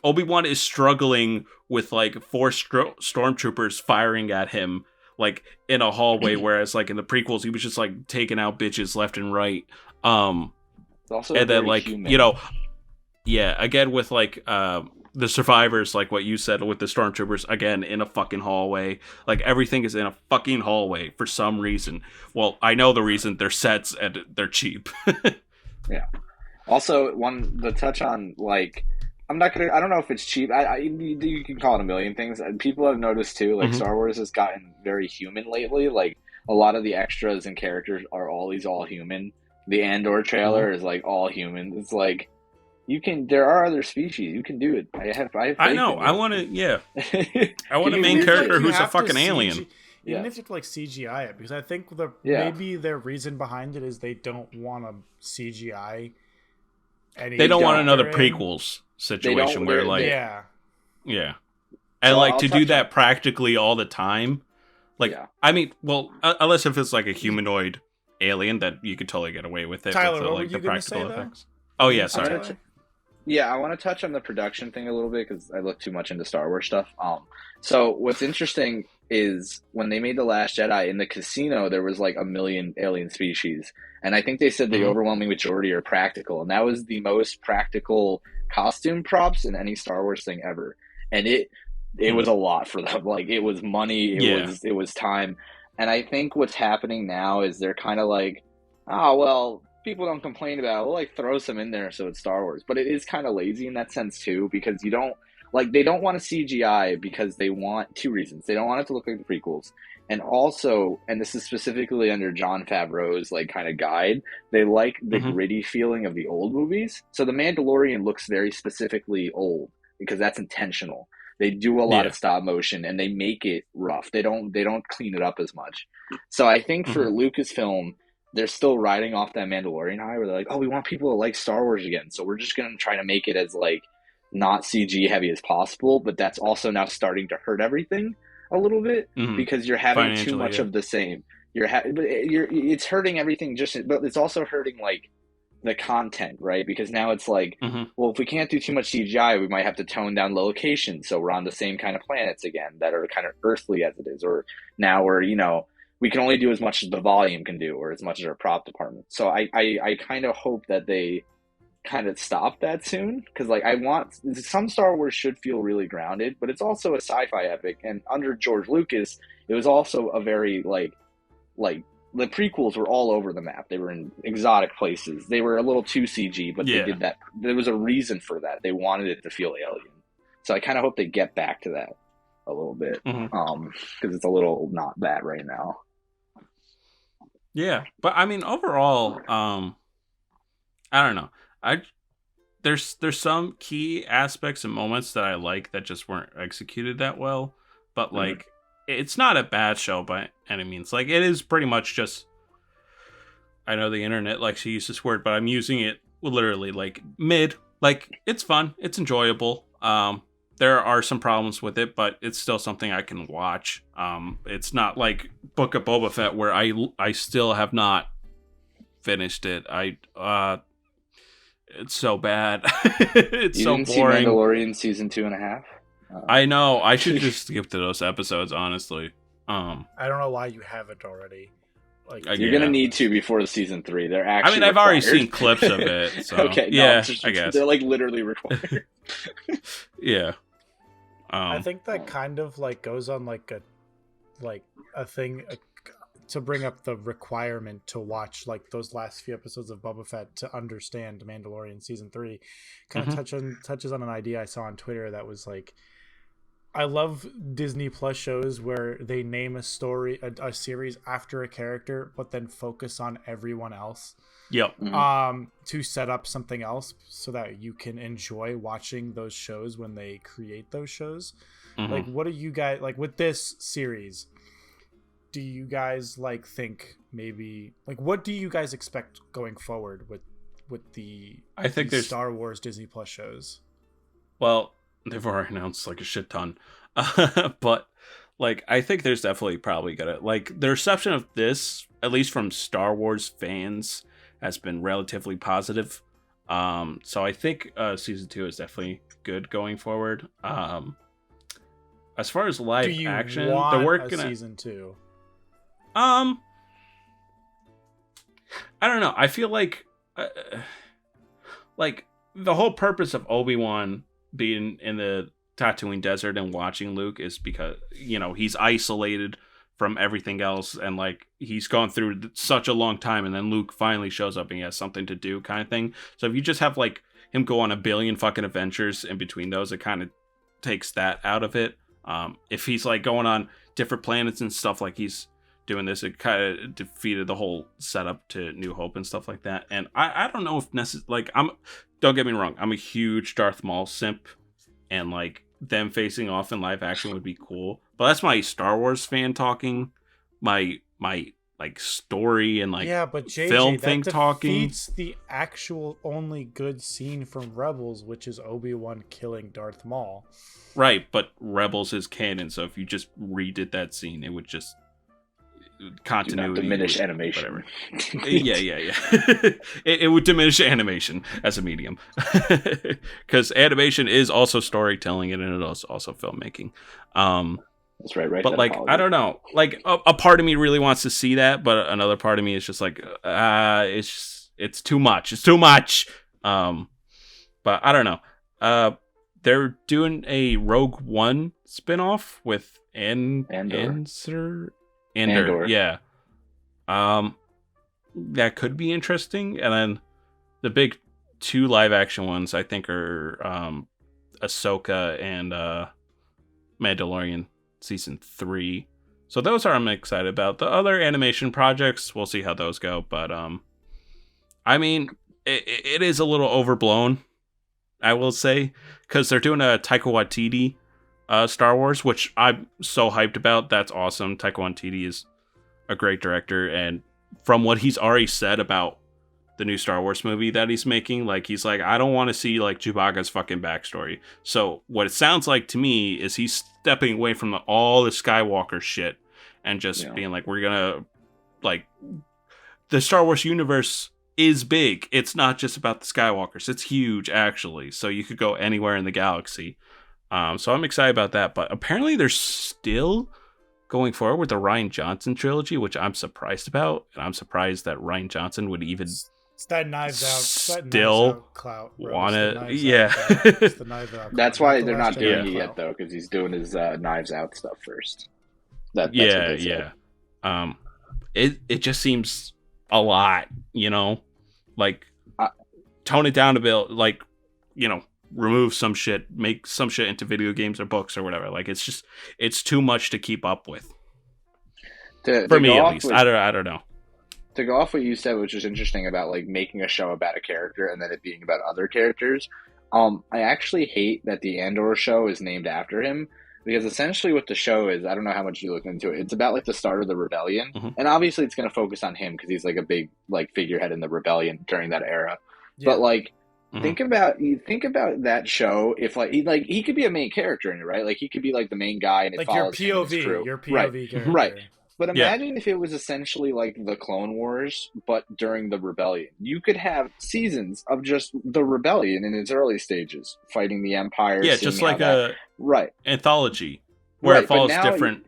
Obi-Wan is struggling with, like, 4 stormtroopers firing at him, like, in a hallway, whereas, like, in the prequels he was just, like, taking out bitches left and right. Also, and then, like, human. You know, again with, like, the survivors, like what you said with the stormtroopers, again in a fucking hallway. Like, everything is in a fucking hallway for some reason. Well, I know the reason. They're sets and they're cheap. Yeah. Also, the touch on, like, I don't know if it's cheap. You can call it a million things. People have noticed too, like, Star Wars has gotten very human lately. Like, a lot of the extras and characters are all human. The Andor trailer is, like, all human. It's like, there are other species. You can do it. I know. I want to, I want a main character who's a fucking alien. Even if you have to, like, CGI it, because I think maybe their reason behind it is they don't want to CGI any. They don't want another prequels situation where, like, and, like, to do that practically all the time. Like, I mean, well, unless if it's, like, a humanoid alien, that you could totally get away with it. Tyler, with what were you going to say, effects. Oh yeah, sorry. I want to touch on the production thing a little bit because I look too much into Star Wars stuff. So what's interesting is when they made The Last Jedi, in the casino, there was, like, 1 million alien species. And I think they said the overwhelming majority are practical. And that was the most practical costume props in any Star Wars thing ever. And it was a lot for them. Like, it was money, it was time. And I think what's happening now is they're kind of like, oh, well, people don't complain about it. We'll, like, throw some in there so it's Star Wars. But it is kind of lazy in that sense too, because they don't want to CGI because they want 2 reasons. They don't want it to look like the prequels. And also, and this is specifically under Jon Favreau's, like, kind of guide, they like the gritty feeling of the old movies. So The Mandalorian looks very specifically old because that's intentional. They do a lot of stop motion and they make it rough. They don't clean it up as much. So I think for Lucasfilm, they're still riding off that Mandalorian high where they're like, oh, we want people to like Star Wars again. So we're just going to try to make it as, like, not CG heavy as possible. But that's also now starting to hurt everything a little bit because you're having too much of the same. It's hurting everything but it's also hurting, like, the content, right? Because now it's like, well, if we can't do too much CGI, we might have to tone down the location. So we're on the same kind of planets again that are kind of earthly as it is. Or now we're, we can only do as much as the volume can do, or as much as our prop department. So I kind of hope that they kind of stop that soon, because like I want some Star Wars should feel really grounded, but it's also a sci-fi epic, and under George Lucas, it was also a very like the prequels were all over the map. They were in exotic places. They were a little too CG, but they did that. There was a reason for that. They wanted it to feel alien. So I kind of hope they get back to that a little bit, because it's a little not that right now. Yeah, but I mean, overall, I don't know. There's some key aspects and moments that I like that just weren't executed that well, but like it's not a bad show by any means. Like, it is pretty much just, I know the internet likes to use this word, but I'm using it literally like mid. Like, it's fun, it's enjoyable. There are some problems with it, but it's still something I can watch. It's not like Book of Boba Fett, where I still have not finished it. It's so bad. It's so boring. You didn't see Mandalorian season 2.5? I know. I should just skip to those episodes, honestly. I don't know why you haven't already. Like, you're gonna need to before the season 3. They're actually. I mean, I've already seen clips of it. So. Okay. No, yeah, I guess they're like literally required. Yeah. I think that kind of like goes on like a thing to bring up the requirement to watch like those last few episodes of Boba Fett to understand Mandalorian season 3. Kind of touches on an idea I saw on Twitter that was like, I love Disney Plus shows where they name a story, a series after a character, but then focus on everyone else. Yep. To set up something else so that you can enjoy watching those shows when they create those shows. Like, what do you guys like with this series? Do you guys like think maybe like what do you guys expect going forward with the there's Star Wars Disney Plus shows? Well, they've already announced like a shit ton. But like, I think there's definitely probably gonna, like, the reception of this, at least from Star Wars fans, has been relatively positive. So I think season 2 is definitely good going forward. As far as live action, they're working on season 2. I don't know. I feel like the whole purpose of Obi-Wan being in the Tatooine desert and watching Luke is because, you know, he's isolated from everything else, and like he's gone through such a long time, and then Luke finally shows up and he has something to do, kind of thing. So if you just have like him go on a billion fucking adventures in between those, it kind of takes that out of it. If he's like going on different planets and stuff like he's doing this, it kind of defeated the whole setup to New Hope and stuff like that. And I don't know if don't get me wrong, I'm a huge Darth Maul simp, and like them facing off in live action would be cool. But that's my Star Wars fan talking, my like story and like but JJ, film thing talking. Defeats the actual only good scene from Rebels, which is Obi-Wan killing Darth Maul. Right, but Rebels is canon, so if you just redid that scene, it would just continuity diminish animation. Whatever. yeah. It would diminish animation as a medium, because animation is also storytelling and it is also filmmaking. That's right. But like, I don't know. Like, a part of me really wants to see that, but another part of me is just like, it's too much. It's too much. But I don't know. They're doing a Rogue One spinoff with Andor. Yeah. That could be interesting. And then the big 2 live action ones I think are Ahsoka and Mandalorian season 3. So those are I'm excited about. The other animation projects, we'll see how those go. But I mean, it is a little overblown, I will say, because they're doing a Taika Waititi Star Wars, which I'm so hyped about. That's awesome. Taika Waititi is a great director, and from what he's already said about the new Star Wars movie that he's making, like, he's like, I don't want to see like Chewbacca's fucking backstory. So what it sounds like to me is he's stepping away from all the Skywalker shit and just being like, we're gonna, like, the Star Wars universe is big. It's not just about the Skywalkers. It's huge, actually. So you could go anywhere in the galaxy. So I'm excited about that. But apparently they're still going forward with the Rian Johnson trilogy, which I'm surprised about, and I'm surprised that Rian Johnson would even it's that Knives Out still clout, want to. Yeah, it's the Knives Out That's clout, why they're not doing Jedi it yet, clout. though, because he's doing his Knives Out stuff first. That's what they said. It just seems a lot, like tone it down a bit, like remove some shit, make some shit into video games or books or whatever. Like it's too much to keep up with. For me, at least. I don't know. To go off what you said, which is interesting about like making a show about a character and then it being about other characters. I actually hate that the Andor show is named after him, because essentially what the show is, I don't know how much you looked into it. It's about like the start of the rebellion, and obviously it's going to focus on him because he's like a big like figurehead in the rebellion during that era. Yeah. But like, think about that show. If like he could be a main character in it, right? Like he could be like the main guy, and it like follows your him and his crew. your POV character, right? But imagine if it was essentially like the Clone Wars, but during the rebellion. You could have seasons of just the rebellion in its early stages, fighting the Empire. Yeah, just like a anthology where it follows different.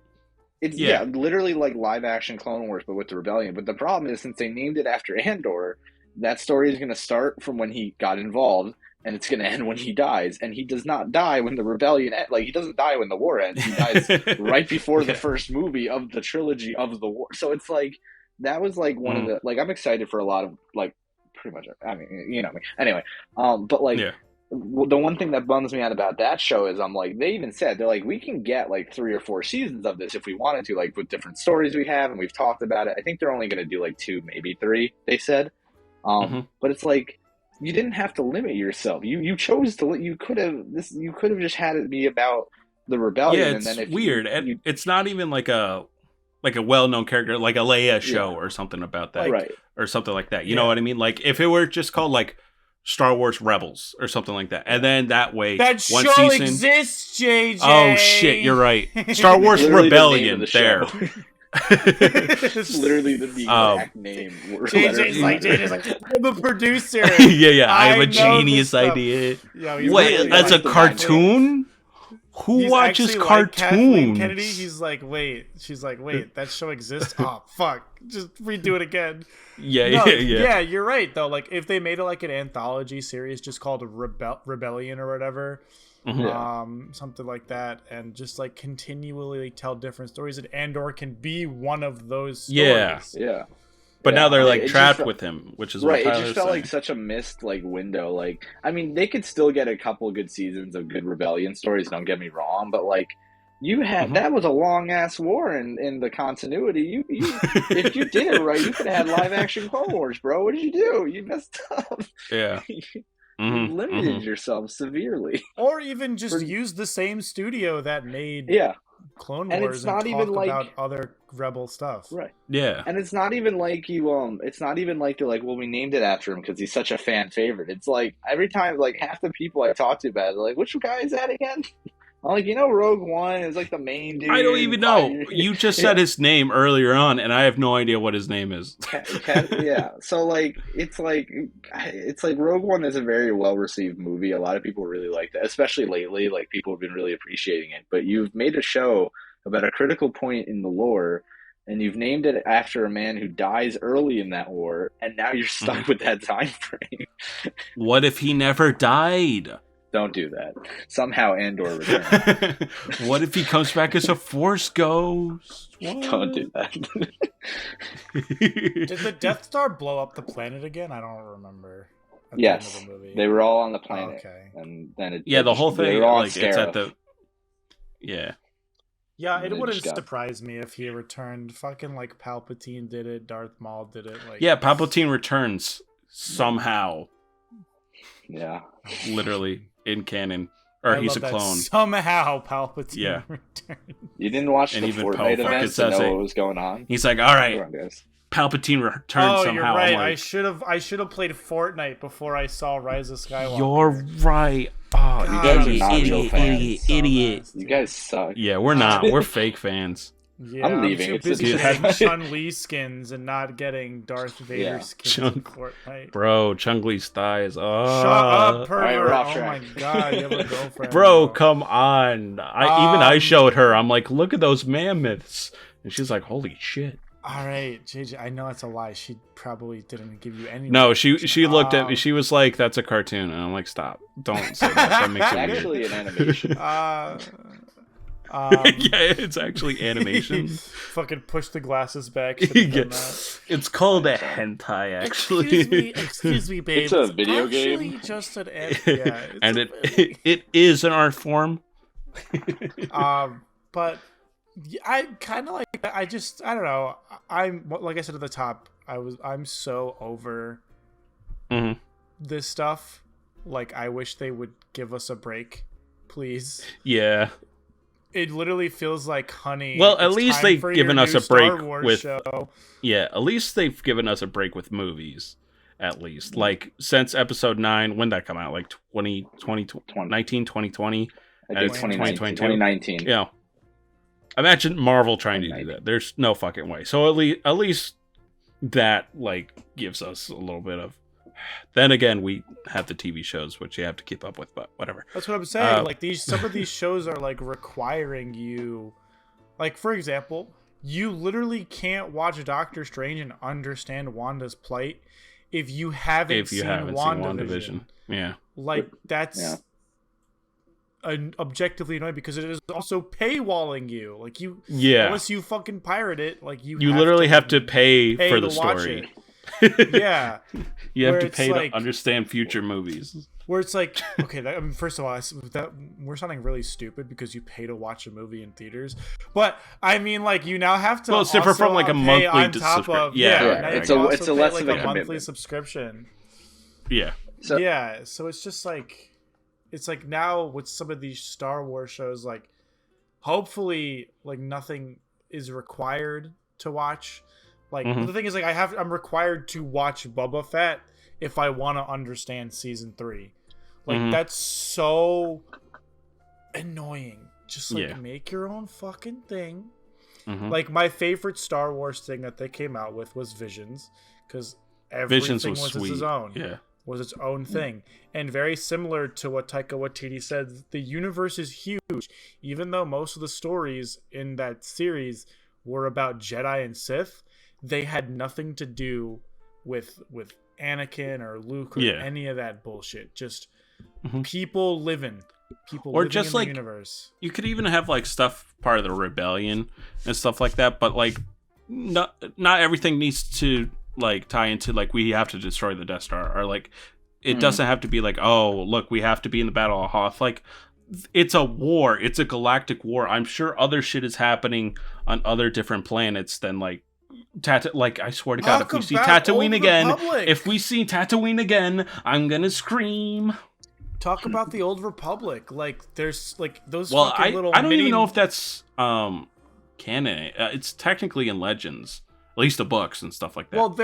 It's literally like live action Clone Wars, but with the rebellion. But the problem is, since they named it after Andor, that story is going to start from when he got involved, and it's going to end when he dies. And he does not die when the rebellion ends. Like, he doesn't die when the war ends. He dies right before the first movie of the trilogy of the war. So it's like, that was like one of the, like, I'm excited for a lot of, like, pretty much, I mean, you know me. Anyway, but like, the one thing that bums me out about that show is I'm like, they even said, they're like, we can get like 3 or 4 seasons of this if we wanted to, like with different stories we have, and we've talked about it. I think they're only going to do like 2, maybe 3, they said. But it's like, you didn't have to limit yourself. You chose to. You could have just had it be about the rebellion. Yeah, it's and then if weird. It's not even like a well-known character, like a Leia show or something about that, right? Or something like that. You know what I mean? Like if it were just called like Star Wars Rebels or something like that, and then that way that one show season exists, JJ. Oh shit, you're right. Star Wars Rebellion. There. It's literally the exact name. JJ's like, I'm a producer. yeah. I have a genius idea. Wait, that's a cartoon? Who watches cartoons? Like Kennedy, he's like, wait. She's like, wait, that show exists? Oh, fuck. Just redo it again. Yeah, you're right, though. Like, if they made it like an anthology series just called Rebellion or whatever, something like that, and just like continually tell different stories, and Andor can be one of those stories. Yeah. But now they're like trapped with him, which is right. What It just felt like such a missed like window. Like, I mean, they could still get a couple good seasons of good rebellion stories. Don't get me wrong, but like, you had that was a long ass war in the continuity. You if you did it right, you could have had live action Clone Wars, bro. What did you do? You messed up. Yeah. You limited yourself severely. Or even just use the same studio that made Clone Wars, and it's not even like about other Rebel stuff, right? Yeah, and it's not even like it's not even like they're like, well, we named it after him because he's such a fan favorite. It's like every time, like half the people I talk to about it, like, which guy is that again? I'm like, Rogue One is like the main dude. I don't even know. You just said his name earlier on, and I have no idea what his name is. Yeah. So like it's like Rogue One is a very well received movie. A lot of people really like that, especially lately. Like people have been really appreciating it. But you've made a show about a critical point in the lore, and you've named it after a man who dies early in that war, and now you're stuck with that time frame. What if he never died? Don't do that. Somehow Andor returns. What if he comes back as a Force ghost? What? Don't do that. Did the Death Star blow up the planet again? I don't remember. Yes, they were all on the planet. Okay, and then the whole thing, like it's at the. Yeah, it wouldn't surprise me if he returned. Fucking like Palpatine did it, Darth Maul did it. Like, Palpatine returns somehow. Yeah, literally in canon, or he's a clone. Somehow Palpatine returned. You didn't watch the Fortnite event to know what was going on. He's like, all right, Palpatine returned somehow. You're right. Like, I should have played Fortnite before I saw Rise of Skywalker. You're right. Oh, you guys are not real fans. Idiot. You guys suck. Yeah, we're not. We're fake fans. Yeah, I'm leaving. too It's busy just- getting Chun-Li skins and not getting Darth Vader Yeah. skins in Fortnite. Bro, Chung-Li's thighs. Shut up, pervert! Alright, we're off Oh my track. god, you have a girlfriend. Bro, come on. Even I Um, showed her. I'm like, look at those mammoths. And she's like, holy shit. All right, JJ, I know it's a lie. She probably didn't give you any. No, she looked at me. Um, She was like, that's a cartoon. And I'm like, stop. Don't say that. That makes It's it weird. actually an animation. Yeah, it's actually animation. Fucking push the glasses back. Should've done that. It's called a hentai, actually. Excuse me, babe. It's a video actually game. just an yeah, it's And a it is an art form. but yeah, I kind of like. I don't know. I'm like I said at the top. I'm so over Mhm. this stuff. Like I wish they would give us a break, please. Yeah. It literally feels like honey. Well, at it's least time they've for given your us new a break Star Wars with- show. Yeah, at least they've given us a break with movies. At least. Like, since episode 9, when did that come out? Like 2019, 2020? I think It's 2019. 2022. Yeah. Imagine Marvel trying to do 2019. that. There's no fucking way. So at least that, like, gives us a little bit of... Then again, we have the TV shows, which you have to keep up with, but whatever. That's what I'm saying. Like some of these shows are like requiring you, like for example, you literally can't watch Doctor Strange and understand Wanda's plight if you haven't seen WandaVision. Yeah. Like that's Yeah. objectively annoying because it is also paywalling you. Like you, Yeah. unless you fucking pirate it, like you literally have to pay for the to watch story. it. Yeah. You have Where to it's pay like- to understand future movies. Where it's like, okay, I mean, first of all, we're sounding really stupid because you pay to watch a movie in theaters. But I mean, like, you now have to. Well, it's different from, like, a pay monthly on top subscription. of Yeah, now right, you right. can also It's a pay, less like, of a monthly commitment. subscription. Yeah. So Yeah, so it's just like, it's like now with some of these Star Wars shows, like, hopefully, like nothing is required to watch. Like Mhm. the thing is, like, I'm required to watch Boba Fett if I want to understand season 3. Like Mhm. that's so annoying. Just like Yeah. make your own fucking thing. Mhm. Like my favorite Star Wars thing that they came out with was Visions, because everything Visions was, was its sweet. own. Yeah. Was its own thing, and very similar to what Taika Waititi said. The universe is huge, even though most of the stories in that series were about Jedi and Sith. They had nothing to do with Anakin or Luke or Yeah. any of that bullshit. Just Mhm. people living Or living just, in like, the universe. You could even have like stuff part of the rebellion and stuff like that, but like not everything needs to like tie into like we have to destroy the Death Star, or like it doesn't have to be like, oh look, we have to be in the Battle of Hoth. Like it's a war, it's a galactic war. I'm sure other shit is happening on other different planets than like like I swear to God, if we see Tatooine again, if we see Tatooine again, I'm gonna scream. Talk about the Old Republic, like there's like those Well, fucking little I don't mini... even know if that's canon. It's technically in Legends, at least the books and stuff like that. Well,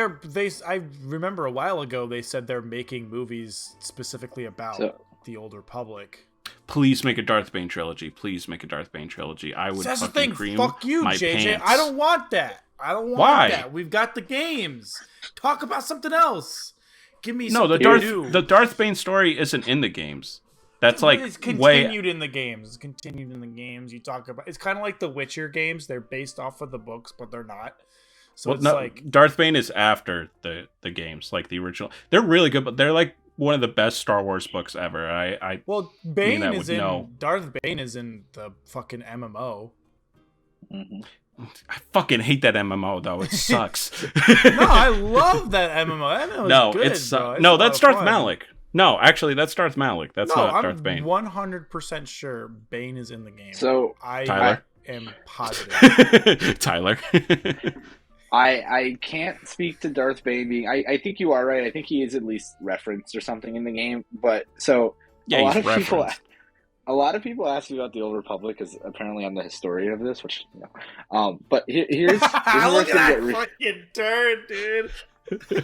I remember a while ago they said they're making movies specifically about the Old Republic. Please make a Darth Bane trilogy. Please make a Darth Bane trilogy. I would That's the fucking thing. cream Fuck you, my JJ. pants. I don't want that. I don't want Why? that. We've got the games. Talk about something else. Give me No, something new. the Darth Bane story isn't in the games. That's like it's way. continued in the games. It's continued in the games. You talk about it's kind of like the Witcher games. They're based off of the books, but they're not. So Well, it's no, like Darth Bane is after the games, like the original. They're really good, but they're like one of the best Star Wars books ever. well, Bane that is would in know. Darth Bane is in the fucking MMO. I fucking hate that MMO though. It sucks. No, I love that MMO. That MMO is No, good, it's bro. It's no, a lot that's of Darth fun. Malik. No, actually, that's Darth Malik. That's No, not Darth Bane. I'm 100% sure Bane is in the game. So I Tyler? am positive. Tyler. I can't speak to Darth Bane being. I think you are right. I think he is at least referenced or something in the game. But so Yeah, a lot he's of people. referenced. A lot of people ask me about the Old Republic because apparently I'm the historian of this, which you know. But here's Look where at that fucking turn, dude.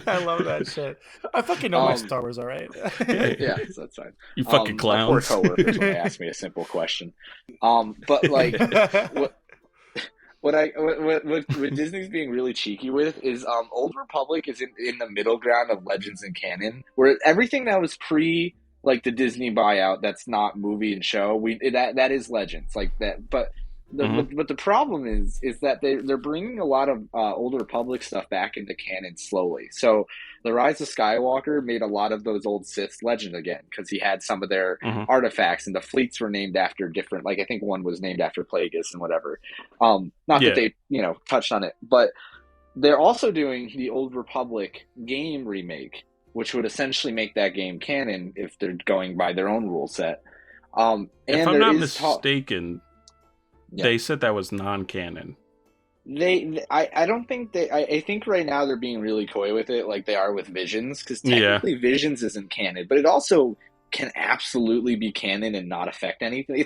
I love that shit. I fucking know my Star Wars, all right? yeah, so that's fine. You fucking clowns. My poor coworkers when they ask me a simple question. But like, what what Disney's being really cheeky with is Old Republic is in the middle ground of Legends and canon, where everything that was pre like the Disney buyout that's not movie and show that is Legends like that, but. But the problem is that they're bringing a lot of Old Republic stuff back into canon slowly. So the Rise of Skywalker made a lot of those old Siths legend again because he had some of their artifacts, and the fleets were named after different. Like I think one was named after Plagueis and whatever. Not that they touched on it, but they're also doing the Old Republic game remake, which would essentially make that game canon if they're going by their own rule set. And if I'm not mistaken. Yeah. They said that was non-canon. I don't think I think right now they're being really coy with it, like they are with Visions, because technically Visions isn't canon, but it also can absolutely be canon and not affect anything.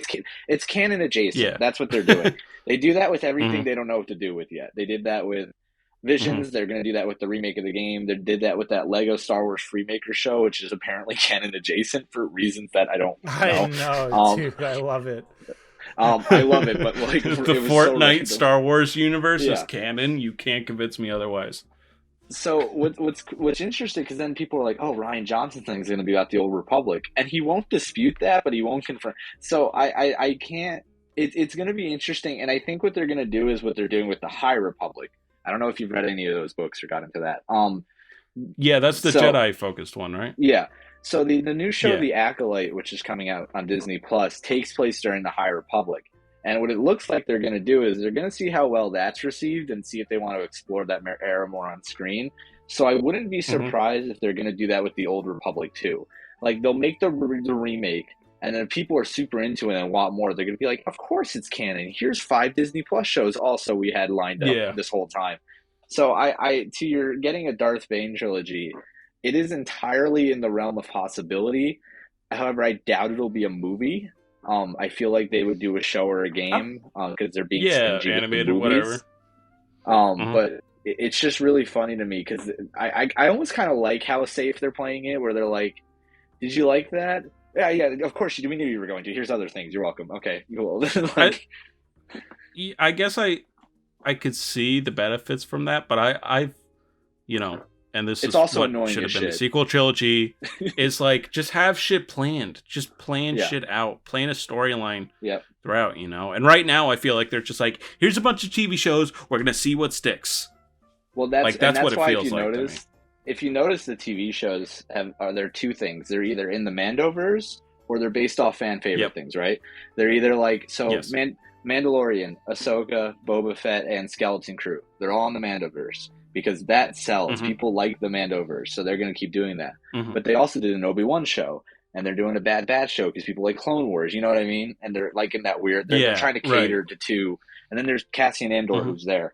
It's canon adjacent. Yeah. That's what they're doing. They do that with everything they don't know what to do with yet. They did that with Visions. They're going to do that with the remake of the game. They did that with that Lego Star Wars Freemaker show, which is apparently canon adjacent for reasons that I don't know. I know, dude. I love it. I love it, but like the Fortnite Star Wars universe is canon. You can't convince me otherwise. So what's interesting, because then people are like, "Oh, Rian Johnson thing's going to be about the Old Republic," and he won't dispute that, but he won't confirm. So I can't. It's going to be interesting, and I think what they're going to do is what they're doing with the High Republic. I don't know if you've read any of those books or got into that. Yeah, that's the Jedi focused one, right? Yeah. So the new show, The Acolyte, which is coming out on Disney Plus, takes place during the High Republic. And what it looks like they're going to do is they're going to see how well that's received and see if they want to explore that era more on screen. So I wouldn't be surprised if they're going to do that with the Old Republic too. Like they'll make the remake, and then if people are super into it and want more, they're going to be like, of course it's canon. Here's 5 Disney Plus shows also we had lined up this whole time. So I to your getting a Darth Bane trilogy, it is entirely in the realm of possibility. However, I doubt it'll be a movie. I feel like they would do a show or a game because they're being stingy animated, with the movies. Whatever. But it's just really funny to me because I almost kind of like how safe they're playing it, where they're like, "Did you like that? Yeah, of course you do. We knew you were going to. Here's other things. You're welcome. Okay, cool." I guess I could see the benefits from that, but I've and this it's is also what annoying should have been shit. the sequel trilogy. Is like just have shit planned, just plan shit out, plan a storyline throughout, And right now, I feel like they're just like, here's a bunch of TV shows, we're gonna see what sticks. Well, that's what it why feels like. If you notice, the TV shows are there 2 things. They're either in the Mandoverse or they're based off fan favorite things, right? They're either like Mandalorian, Ahsoka, Boba Fett, and Skeleton Crew. They're all in the Mandoverse. Because that sells. People like the Mandoverse, so they're going to keep doing that. But they also did an Obi-Wan show, and they're doing a Bad Batch show because people like Clone Wars, you know what I mean? And they're like in that weird, they're trying to cater to 2. And then there's Cassian Andor who's there.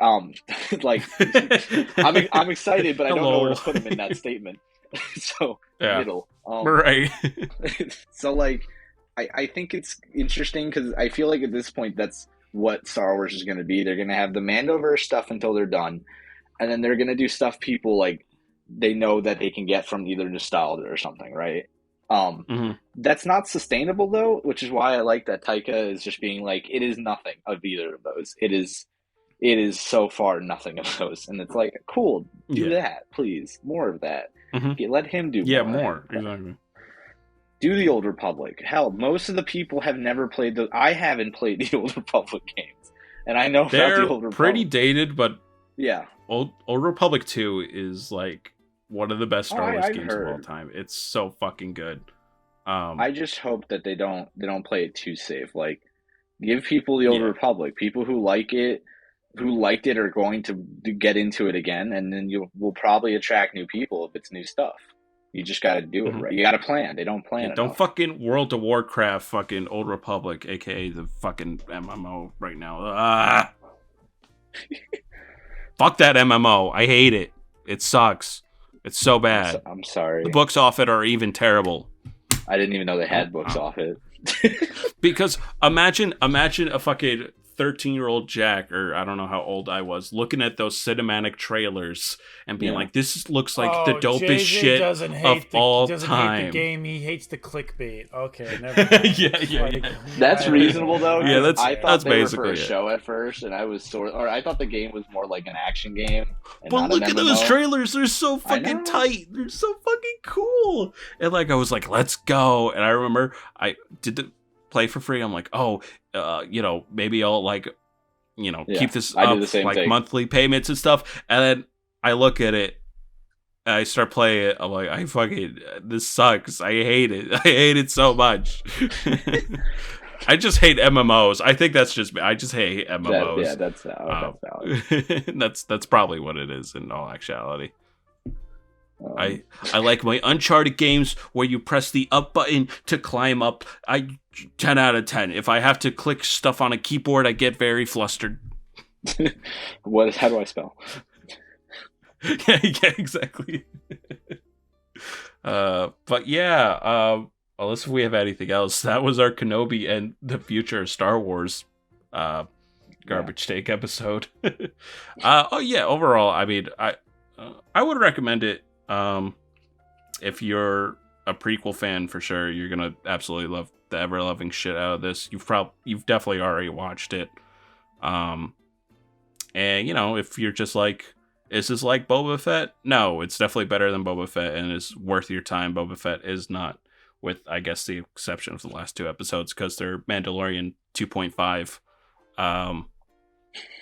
Like, I'm excited, but I don't know where to put him in that statement. So, middle. Right. So, like, I think it's interesting because I feel like at this point that's what Star Wars is going to be. They're going to have the Mandoverse stuff until they're done, and then they're going to do stuff people like they know that they can get from either nostalgia or something, right? That's not sustainable though, which is why I like that Taika is just being like, it is nothing of either of those. It is so far nothing of those, and it's like, cool, do that, please, more of that. Let him do more. Exactly. Do the Old Republic. Hell, most of the people have never played those. I haven't played the Old Republic games, and I know they're about the Old Republic. Pretty dated, but yeah, Old Republic 2 is like one of the best Star Wars games of all time. It's so fucking good. I just hope that they don't play it too safe. Like, give people the Old Republic. People who liked it are going to get into it again, and then will probably attract new people if it's new stuff. You just got to do it right. You got to plan. They don't plan. Don't fucking World of Warcraft fucking Old Republic, aka the fucking MMO right now. Fuck that MMO. I hate it. It sucks. It's so bad. I'm sorry. The books off it are even terrible. I didn't even know they had books off it. Because imagine a fucking 13-year-old Jack, or I don't know how old I was, looking at those cinematic trailers and being like, "This looks like the dopest JJ shit doesn't of all he doesn't time." hate the game. He hates the clickbait. Okay, never mind. yeah. That's reasonable though. Yeah, I thought that's they were for basically a it. show at first, and I thought the game was more like an action game. And But not look an at MMO. those trailers; they're so fucking tight. They're so fucking cool. And like, I was like, "Let's go!" And I remember I did the play for free. I'm like, "Oh, maybe I'll keep this I do up the same like thing. monthly payments and stuff." And then I look at it, and I start playing it. I'm like, this sucks. I hate it. I hate it so much. I just hate MMOs. I think that's just me. I just hate MMOs. That's valid. That's probably what it is in all actuality. I like my Uncharted games where you press the up button to climb up. 10 out of 10. If I have to click stuff on a keyboard, I get very flustered. How do I spell? yeah, exactly. But yeah, unless we have anything else, that was our Kenobi and the future of Star Wars garbage take episode. Overall, I mean, I would recommend it. If you're a prequel fan, for sure, you're gonna absolutely love the ever-loving shit out of this. You've definitely already watched it. And if you're just like, is this like Boba Fett? No, it's definitely better than Boba Fett and is worth your time. Boba Fett is not, with I guess the exception of the last 2 episodes because they're Mandalorian 2.5.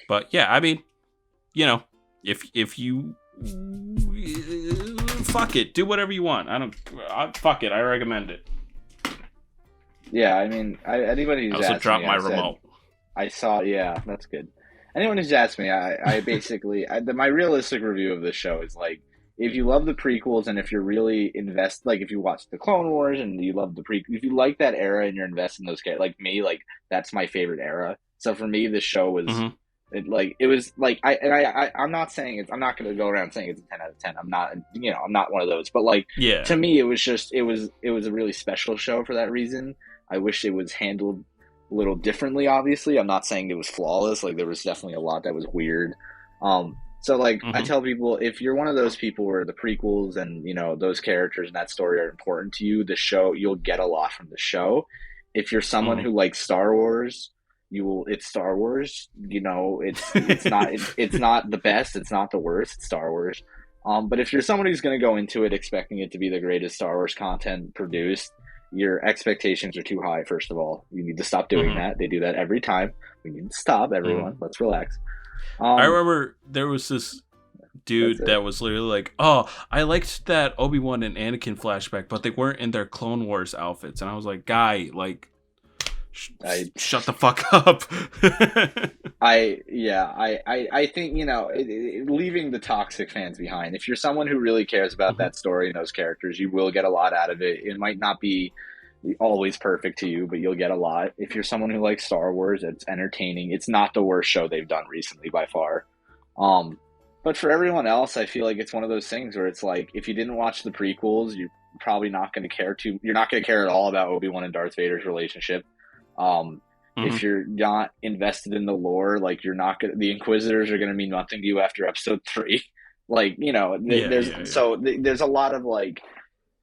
But yeah, I mean, if you fuck it, do whatever you want. Fuck it, I recommend it. Yeah, I mean, anybody who's I also asked dropped me, my I said, remote. I saw, yeah, that's good. Anyone who's asked me, I basically, my realistic review of this show is like, if you love the prequels and if you're really if you watch the Clone Wars and you love the if you like that era and you're invested in those characters, like me, like that's my favorite era. So for me, this show was, I'm not saying I'm not going to go around saying it's a 10 out of 10. I'm not one of those, but to me, it was a really special show for that reason. I wish it was handled a little differently. Obviously, I'm not saying it was flawless. Like there was definitely a lot that was weird. I tell people, if you're one of those people where the prequels and those characters and that story are important to you, the show, you'll get a lot from the show. If you're someone who likes Star Wars, it's Star Wars. It's not the best. It's not the worst. It's Star Wars. But if you're someone who's going to go into it expecting it to be the greatest Star Wars content produced, your expectations are too high. First of all, you need to stop doing that. They do that every time. We need to stop, everyone. Let's relax. I remember there was this dude that was literally like, "Oh, I liked that Obi-Wan and Anakin flashback, but they weren't in their Clone Wars outfits." And I was like, "Guy, like, shut the fuck up." I think leaving the toxic fans behind. If you're someone who really cares about that story and those characters, you will get a lot out of it. It might not be always perfect to you, but you'll get a lot. If you're someone who likes Star Wars, it's entertaining. It's not the worst show they've done recently by far. But for everyone else, I feel like it's one of those things where it's like, if you didn't watch the prequels, you're probably not going to care you're not going to care at all about Obi-Wan and Darth Vader's relationship. If you're not invested in the lore, like the Inquisitors are going to mean nothing to you after episode 3. There's a lot of like,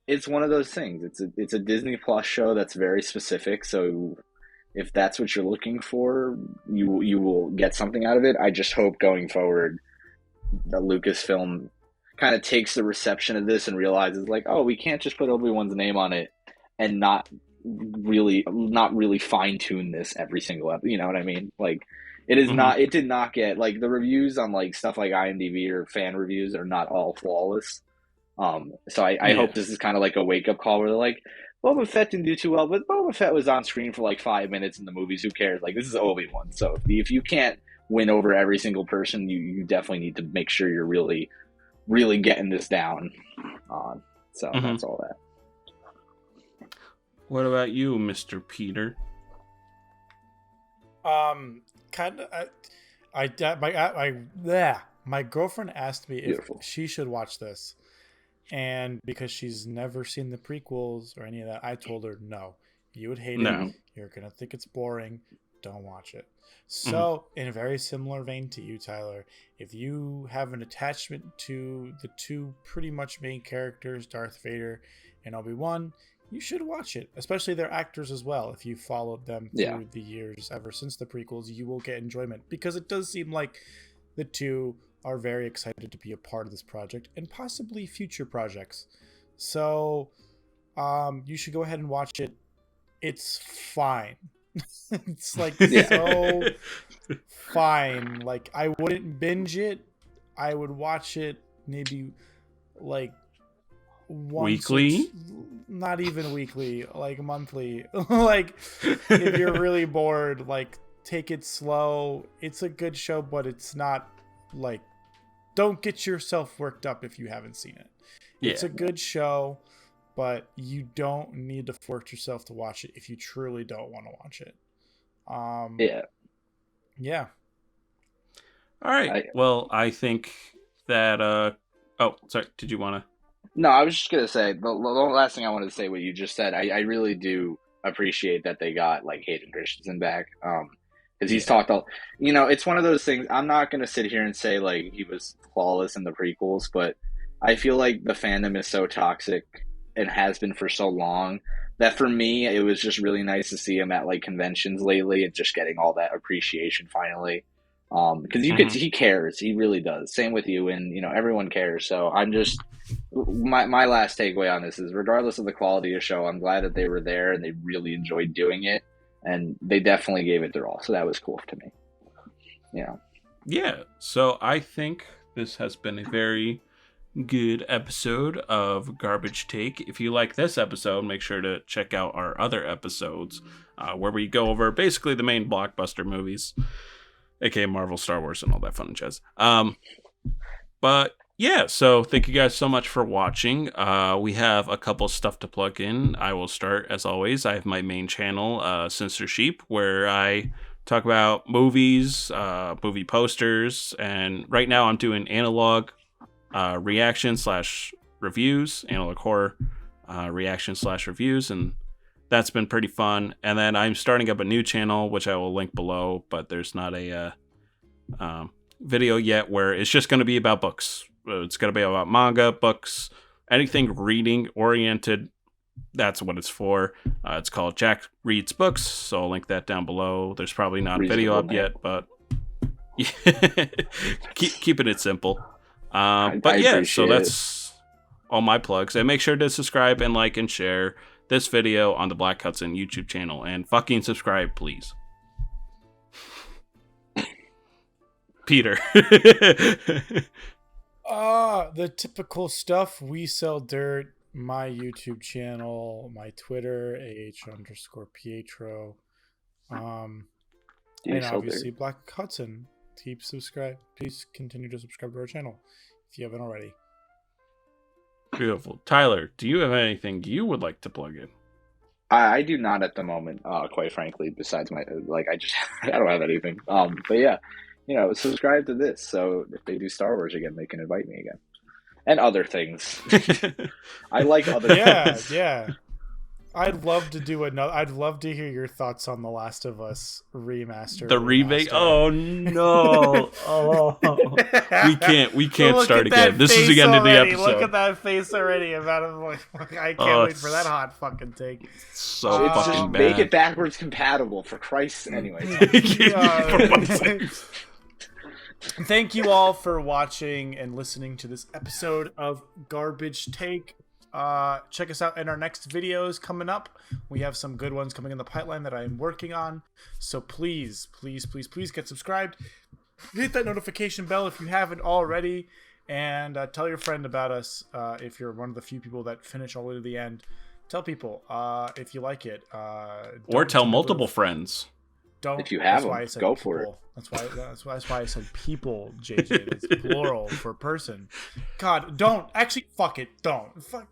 it's one of those things. It's a Disney Plus show that's very specific. So if that's what you're looking for, you will get something out of it. I just hope going forward, the Lucasfilm kind of takes the reception of this and realizes like, oh, we can't just put Obi-Wan's name on it and not really fine tune this every single episode. You know what I mean? Like, it is not. It did not get like the reviews on like stuff like IMDb or fan reviews are not all flawless. So I hope this is kind of like a wake up call where they're like, Boba Fett didn't do too well, but Boba Fett was on screen for like 5 minutes in the movies. Who cares? Like, this is Obi-Wan. So if you can't win over every single person, you definitely need to make sure you're really, really getting this down. That's all that. What about you, Mr. Peter? My girlfriend asked me Beautiful. if she should watch this, and because she's never seen the prequels or any of that, I told her no. You would hate it. You're gonna think it's boring. don't watch it. So, in a very similar vein to you, Tyler, if you have an attachment to the two pretty much main characters, Darth Vader and Obi-Wan, you should watch it, especially their actors as well. If you followed them through the years ever since the prequels, you will get enjoyment, because it does seem like the two are very excited to be a part of this project and possibly future projects. So you should go ahead and watch it. It's fine. It's like so fine. Like, I wouldn't binge it. I would watch it maybe like once weekly, not even weekly, like monthly. Like, if you're really bored, like, take it slow. It's a good show, but it's not like, don't get yourself worked up if you haven't seen it. It's a good show, but you don't need to force yourself to watch it if you truly don't want to watch it. Yeah. All right. Well, I think that oh, sorry, did you want to? No, I was just gonna say the last thing I wanted to say what you just said. I really do appreciate that they got like Hayden Christensen back, because he's talked all. It's one of those things. I'm not gonna sit here and say like he was flawless in the prequels, but I feel like the fandom is so toxic and has been for so long that for me it was just really nice to see him at like conventions lately and just getting all that appreciation finally. Because you could, he cares, he really does. Same with you, and everyone cares. So I'm just my last takeaway on this is, regardless of the quality of the show, I'm glad that they were there and they really enjoyed doing it, and they definitely gave it their all. So that was cool to me. Yeah. So I think this has been a very good episode of Garbage Take. If you like this episode, make sure to check out our other episodes where we go over basically the main blockbuster movies, aka Marvel, Star Wars, and all that fun jazz. But yeah, so thank you guys so much for watching. We have a couple stuff to plug in. I will start, as always. I have my main channel, Censor Sheep, where I talk about movies, movie posters, and right now I'm doing analog reaction/reviews, analog horror reaction/reviews, and that's been pretty fun. And then I'm starting up a new channel, which I will link below, but there's not a video yet, where it's just going to be about books. It's going to be about manga, books, anything reading oriented. That's what it's for. It's called Jack Reads Books, so I'll link that down below. There's probably not a video up yet, but keeping it simple. But yeah, so that's all my plugs. And make sure to subscribe and like and share this video on the Black Hudson YouTube channel. And fucking subscribe, please. Peter. The typical stuff. We sell dirt. My YouTube channel, my Twitter, AH_Pietro. And obviously dirt. Black Hudson. Please continue to subscribe to our channel if you haven't already. Beautiful. Tyler, do you have anything you would like to plug in? I do not at the moment, quite frankly, besides I don't have anything. But yeah, subscribe to this, so if they do Star Wars again, they can invite me again. And other things. I like other things. Yeah. I'd love to do another. I'd love to hear your thoughts on The Last of Us remaster. The remake. Oh no! Oh, we can't start again. This is the end of the episode. Look at that face already. About it. I can't wait for that hot fucking take. So it's fucking just bad. Make it backwards compatible, for Christ's anyway. Thank you all for watching and listening to this episode of Garbage Take. Check us out in our next videos coming up. We have some good ones coming in the pipeline that I'm working on. So please get subscribed. Hit that notification bell if you haven't already. And tell your friend about us if you're one of the few people that finish all the way to the end. Tell people if you like it. Or tell multiple friends. Don't. If you have them, go for it. That's why I said people, JJ. It's plural for person. God, don't. Actually, fuck it. Don't. Fuck.